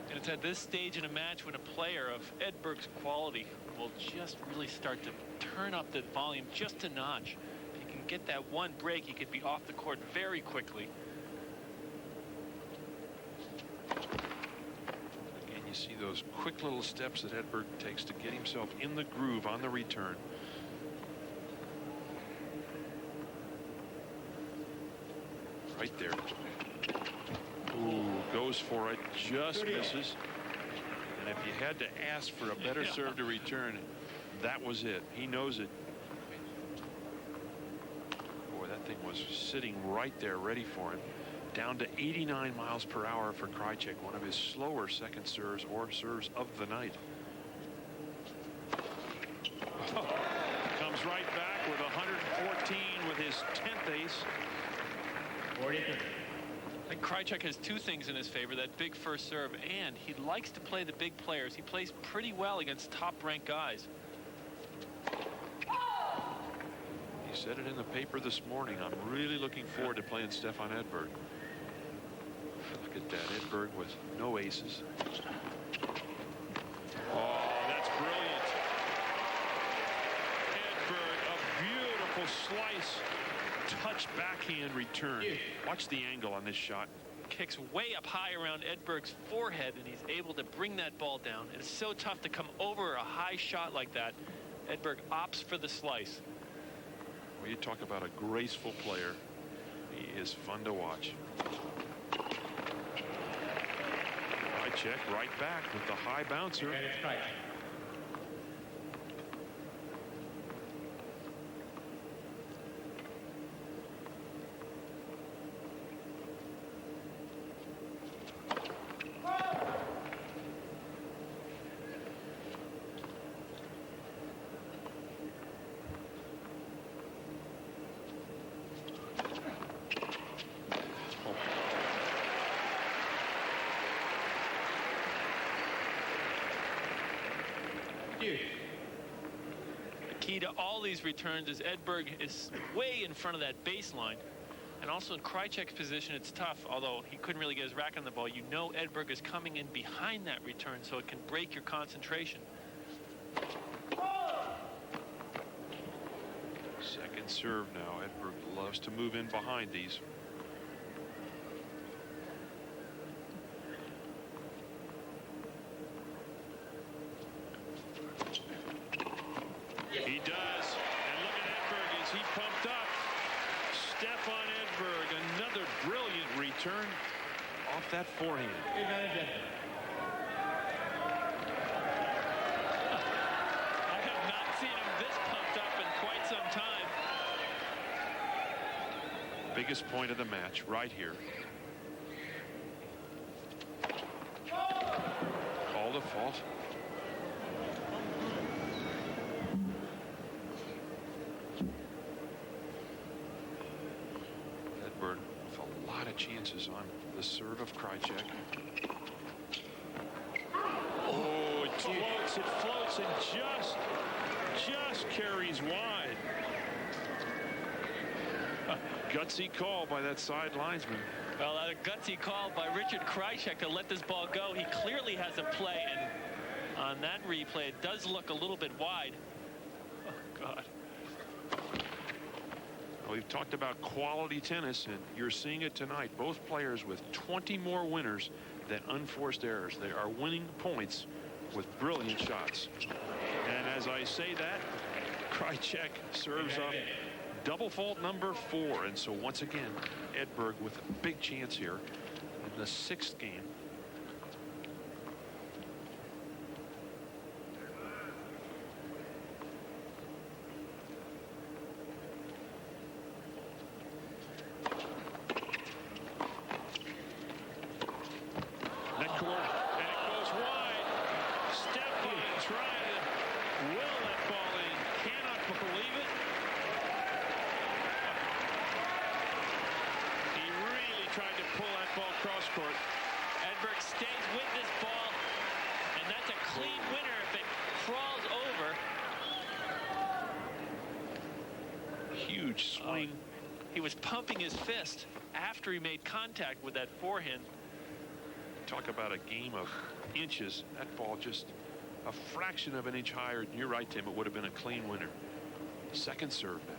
And it's at this stage in a match when a player of Edberg's quality will just really start to turn up the volume just a notch. If he can get that one break, he could be off the court very quickly. Again, you see those quick little steps that Edberg takes to get himself in the groove on the return. Right there. Ooh, goes for it, just misses. And if you had to ask for a better serve to return, that was it. He knows it. Boy, that thing was sitting right there ready for him. Down to 89 miles per hour for Krajicek, one of his slower second serves or serves of the night. Comes right back with 114 with his 10th ace. I think Krajicek has two things in his favor: that big first serve, and he likes to play the big players. He plays pretty well against top-ranked guys. He said it in the paper this morning. I'm really looking forward to playing Stefan Edberg. Look at that, Edberg with no aces. Oh, that's brilliant. Edberg, a beautiful slice. Touch backhand return. Watch the angle on this shot. Kicks way up high around Edberg's forehead, and he's able to bring that ball down. It's so tough to come over a high shot like that. Edberg opts for the slice. Well, you talk about a graceful player. He is fun to watch. Krajicek right back with the high bouncer. The key to all these returns is Edberg is way in front of that baseline. And also in Krajicek's position, it's tough. Although he couldn't really get his rack on the ball, you know Edberg is coming in behind that return, so it can break your concentration. Second serve now. Edberg loves to move in behind these. He does. And look at Edberg as he pumped up. Stefan Edberg, another brilliant return off that forehand. I have not seen him this pumped up in quite some time. Biggest point of the match right here. Called a fault. Edberg with a lot of chances on the serve of Krajicek. Oh, it floats and just carries wide. Gutsy call by that side linesman. Well, a gutsy call by Richard Krajicek to let this ball go. He clearly has a play, and on that replay, it does look a little bit wide. Oh, God. Well, we've talked about quality tennis, and you're seeing it tonight. Both players with 20 more winners than unforced errors. They are winning points with brilliant shots. And as I say that, Krajicek serves up double fault number 4. And so once again, Edberg with a big chance here in the 6th game. Net court, and it goes wide. Stefan trying to will that ball in. Cannot believe it. He really tried to pull that ball cross court. Edberg stays with this ball, and that's a clean winner if it crawls over. Huge swing. He was pumping his fist. after he made contact with that forehand. Talk about a game of inches. That ball just a fraction of an inch higher. You're right, Tim. It would have been a clean winner. Second serve now.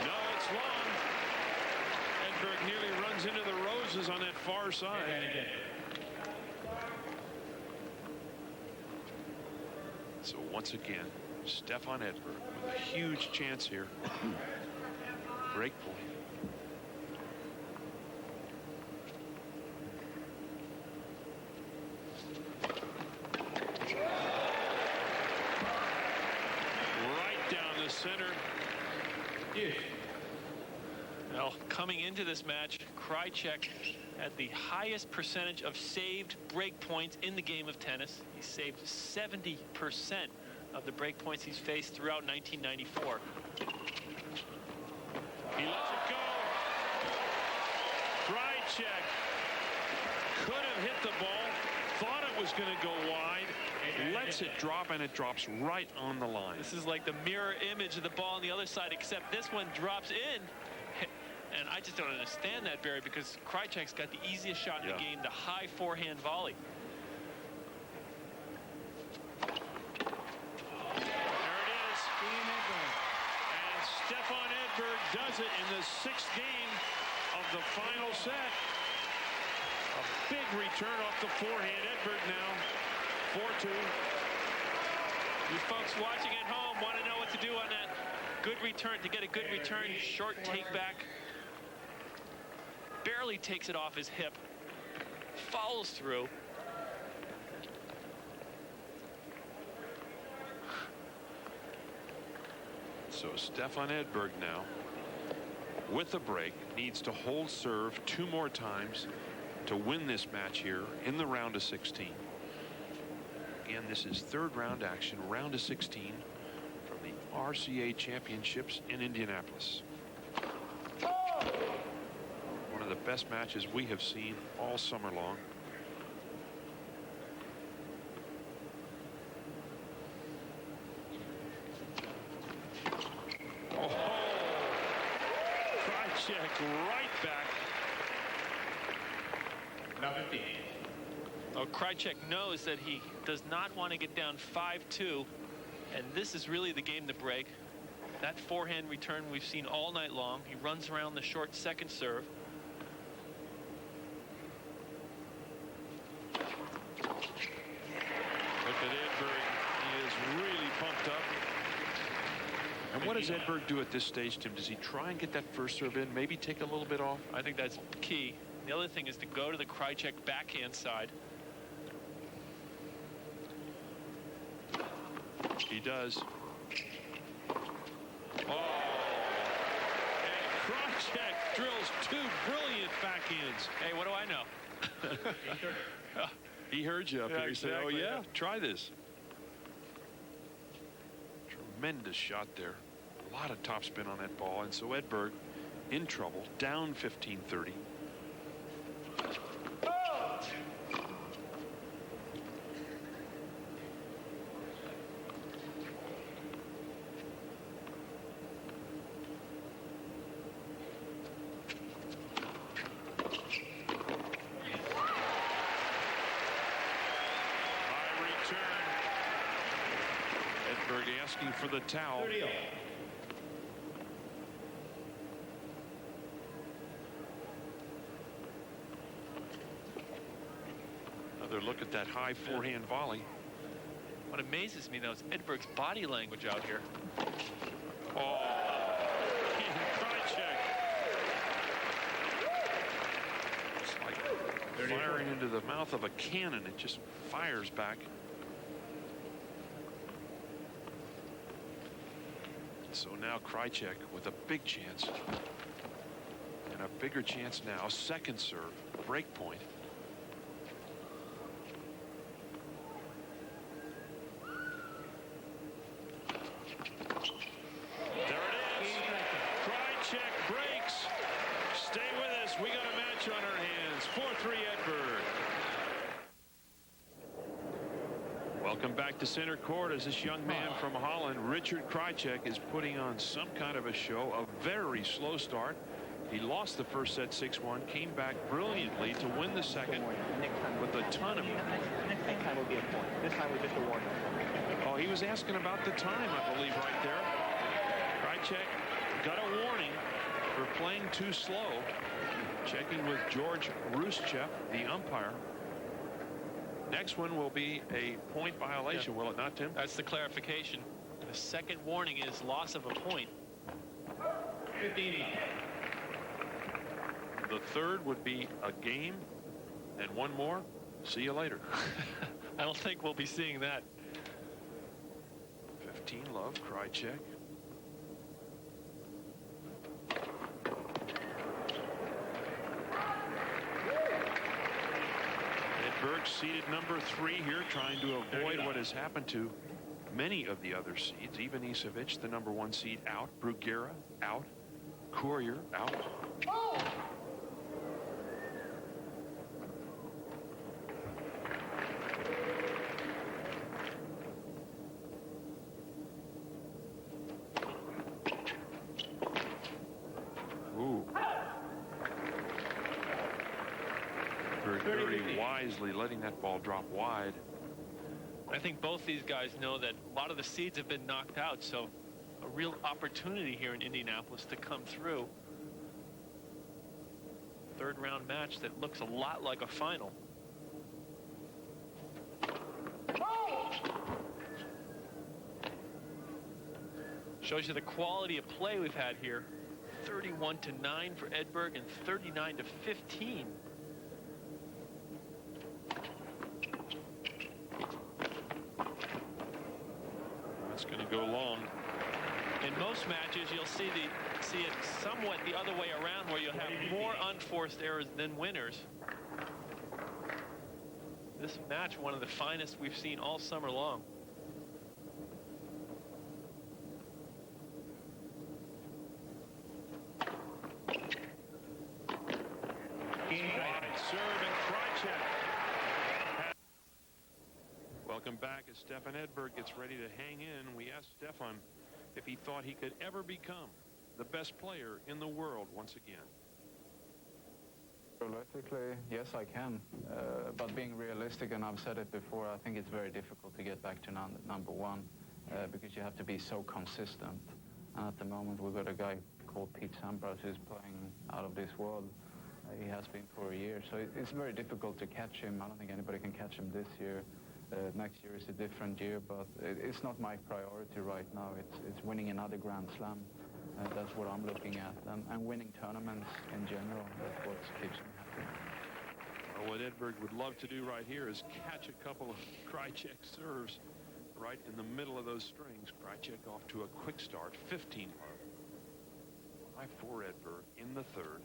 No, it's long. Edberg nearly runs into the roses on that far side. So once again, Stefan Edberg with a huge chance here. Break point. Right down the center. Well, coming into this match, Krajicek had the highest percentage of saved break points in the game of tennis. He saved 70% of the break points he's faced throughout 1994. He lets it go. Krajicek could have hit the ball, thought it was going to go wide, lets it drop, and it drops right on the line. This is like the mirror image of the ball on the other side, except this one drops in. And I just don't understand that, Barry, because Krajicek's got the easiest shot in the game, the high forehand volley. Stefan Edberg does it in the 6th game of the final set. A big return off the forehand. Edberg now 4-2. You folks watching at home want to know what to do on that good return. To get a good return, short take back. Barely takes it off his hip. Follows through. So Stefan Edberg now, with a break, needs to hold serve 2 more times to win this match here in the round of 16. Again, this is 3rd round action, round of 16 from the RCA Championships in Indianapolis. One of the best matches we have seen all summer long. Right back. Number 15. Oh, Krajicek knows that he does not want to get down 5-2, and this is really the game to break. That forehand return we've seen all night long. He runs around the short second serve. Look at Edberg. He is really pumped up. And what does Edberg do at this stage, Tim? Does he try and get that first serve in, maybe take a little bit off? I think that's key. The other thing is to go to the Krajicek backhand side. He does. Oh! And Krajicek drills 2 brilliant backhands. Hey, what do I know? He heard you up here. He said, oh, exactly. yeah, try this. Tremendous shot there. A lot of topspin on that ball. And so Edberg in trouble, down 15-30. Edberg asking for the towel. 30. Another look at that high forehand volley. What amazes me, though, is Edberg's body language out here. Oh, Krajicek. It's like firing into the mouth of a cannon. It just fires back. So now Krajicek with a big chance. And a bigger chance now. Second serve, break point. There it is. Krajicek breaks. Stay with us. We got a match on our hands. 4-3 Edberg. Welcome Welcome back to center court as this young man from Holland, Richard Krajicek, is putting on some kind of a show. A very slow start. He lost the first set 6-1, came back brilliantly to win the second with a ton of. Next time will be a point. This time was just a warning. Oh, he was asking about the time, I believe, right there. Krajicek got a warning for playing too slow. Checking with George Ruschev, the umpire. Next one will be a point violation, will it not, Tim? That's the clarification. The second warning is loss of a point. 15. The third would be a game and one more. See you later. I don't think we'll be seeing that. 15 love, Krajicek. Edberg seeded number 3 here, trying to avoid what has happened to many of the other seeds. Even Ivanisevic, the number 1 seed, out. Bruguera out. Courier out. Ooh. Very wisely letting that ball drop wide. I think both these guys know that a lot of the seeds have been knocked out, so a real opportunity here in Indianapolis to come through. Third round match that looks a lot like a final. Shows you the quality of play we've had here. 31-9 for Edberg and 39-15. That's going to go long. In most matches, you'll see it somewhat the other way around, where you'll have more unforced errors than winners. This match, one of the finest we've seen all summer long. Serve and Krajicek. Welcome back as Stefan Edberg gets ready to hang in. We asked Stefan if he thought he could ever become the best player in the world once again. Realistically, yes, I can. But being realistic, and I've said it before, I think it's very difficult to get back to number 1 because you have to be so consistent. And at the moment, we've got a guy called Pete Sampras who's playing out of this world. He has been for a year, so it's very difficult to catch him. I don't think anybody can catch him this year. Next year is a different year, but it's not my priority right now. It's winning another Grand Slam. That's what I'm looking at, and winning tournaments in general. That's what keeps me happy. Well, what Edberg would love to do right here is catch a couple of Krajicek serves right in the middle of those strings. Krajicek off to a quick start, 15 love. 5-4 Edberg in the third.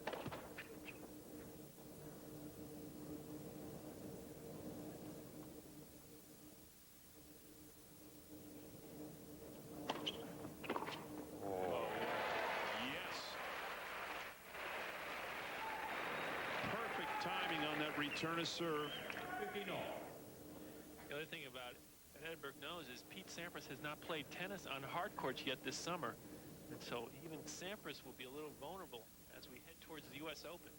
Return a serve. The other thing about it that Edberg knows is Pete Sampras has not played tennis on hard courts yet this summer, and so even Sampras will be a little vulnerable as we head towards the U.S. Open.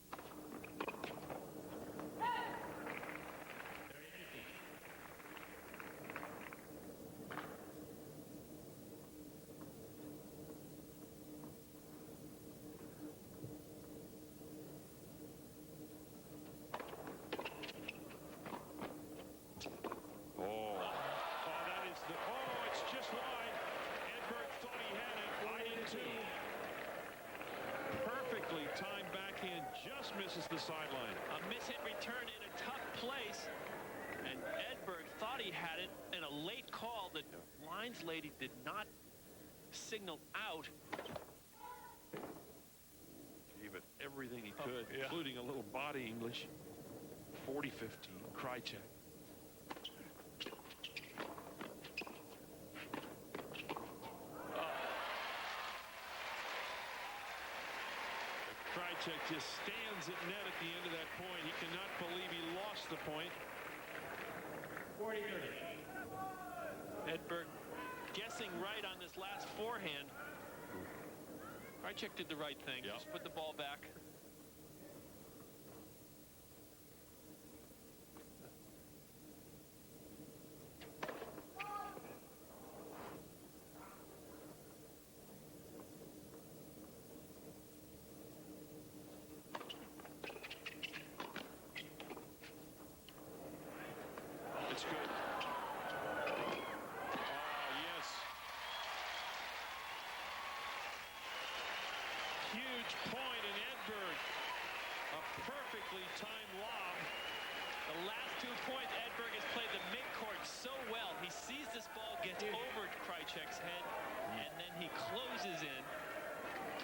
Perfectly timed backhand, just misses the sideline. A miss-hit return in a tough place, and Edberg thought he had it in a late call. The lines lady did not signal out. Gave it everything he could, including a little body English. 40-15, Krajicek. Krajicek just stands at net at the end of that point. He cannot believe he lost the point. 40-30. Edberg guessing right on this last forehand. Krajicek did the right thing. Yep. Just put the ball back. It's good. Yes. Huge point in Edberg. A perfectly timed lob. The last 2 points, Edberg has played the midcourt so well. He sees this ball, gets over Krajicek's head, and then he closes in.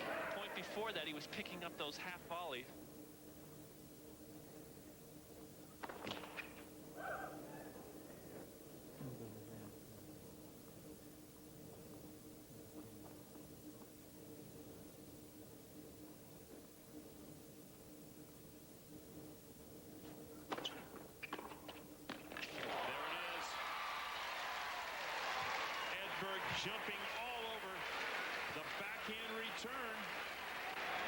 The point before that, he was picking up those half volleys. Jumping all over the backhand return.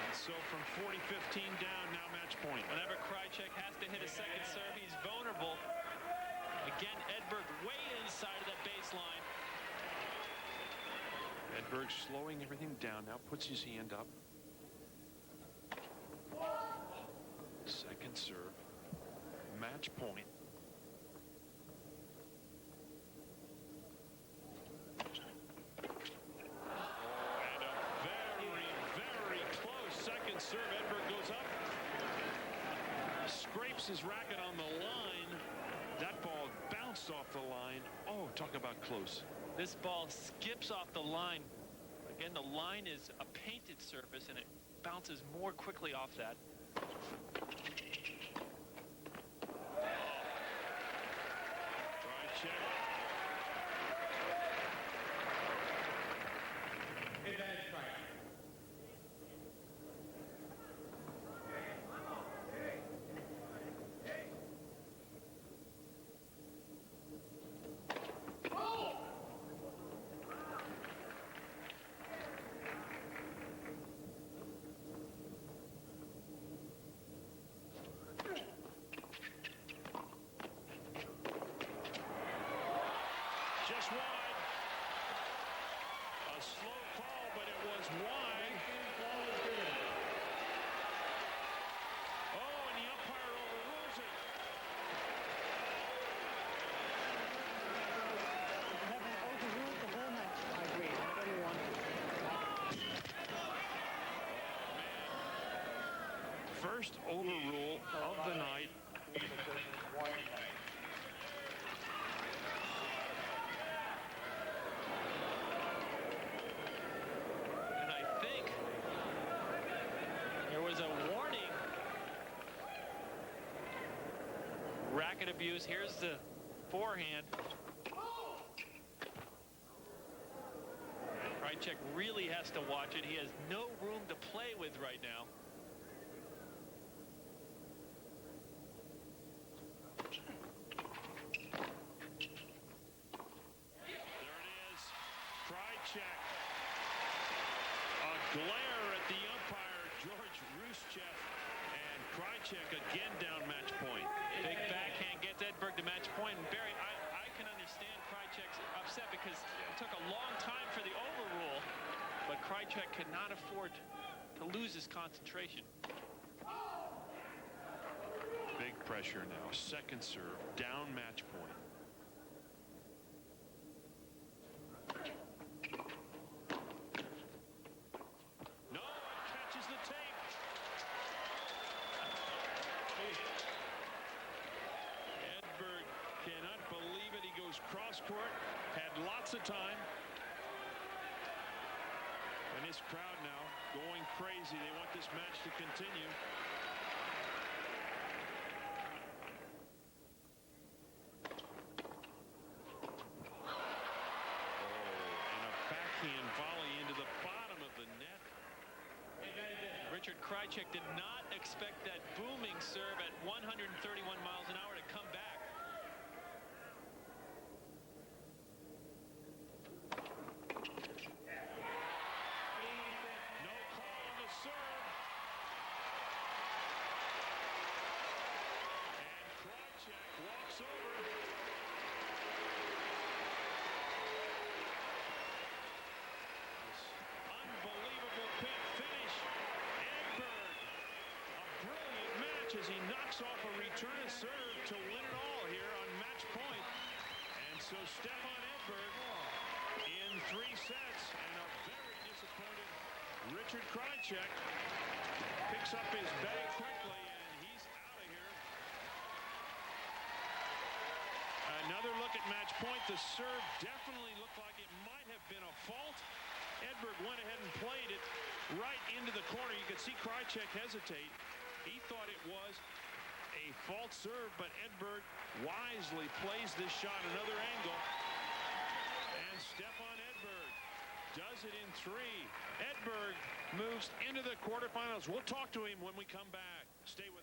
And so from 40-15 down, now match point. Whenever Krajicek has to hit a second serve, he's vulnerable. Again, Edberg way inside of that baseline. Edberg slowing everything down now, puts his hand up. Second serve, match point. Serve, Edberg goes up, scrapes his racket on the line. That ball bounced off the line. Oh, talk about close. This ball skips off the line. Again, the line is a painted surface, and it bounces more quickly off that. Krajicek. Just wide. A slow call, but it was wide. Oh, and the umpire overrules it. Haven't overruled the whole match. I agree. Everyone. First overrule of the night. A warning. Racket abuse. Here's the forehand. Krajicek really has to watch it. He has no room to play with right now. There it is. Krajicek. A glare at the umpire. George Ruschev, and Krajicek again down match point. Big backhand gets Edberg to match point. And Barry, I can understand Krajicek's upset because it took a long time for the overrule, but Krajicek cannot afford to lose his concentration. Big pressure now. Second serve, down match point. Cross court, had lots of time, and his crowd now going crazy. They want this match to continue. Oh, and a backhand volley into the bottom of the net. Richard Krajicek did not expect that booming serve at 131 miles an hour to come back. over. This unbelievable finish. Edberg, a brilliant match as he knocks off a return and serve to win it all here on match point. And so Stefan Edberg in 3 sets, and a very disappointed Richard Krajicek picks up his bag quickly, and he's out of here. Another look at match point. The serve definitely looked like it might have been a fault. Edberg went ahead and played it right into the corner. You could see Krajicek hesitate. He thought it was a fault serve, but Edberg wisely plays this shot another angle. And Stefan Edberg does it in 3. Edberg moves into the quarterfinals. We'll talk to him when we come back. Stay with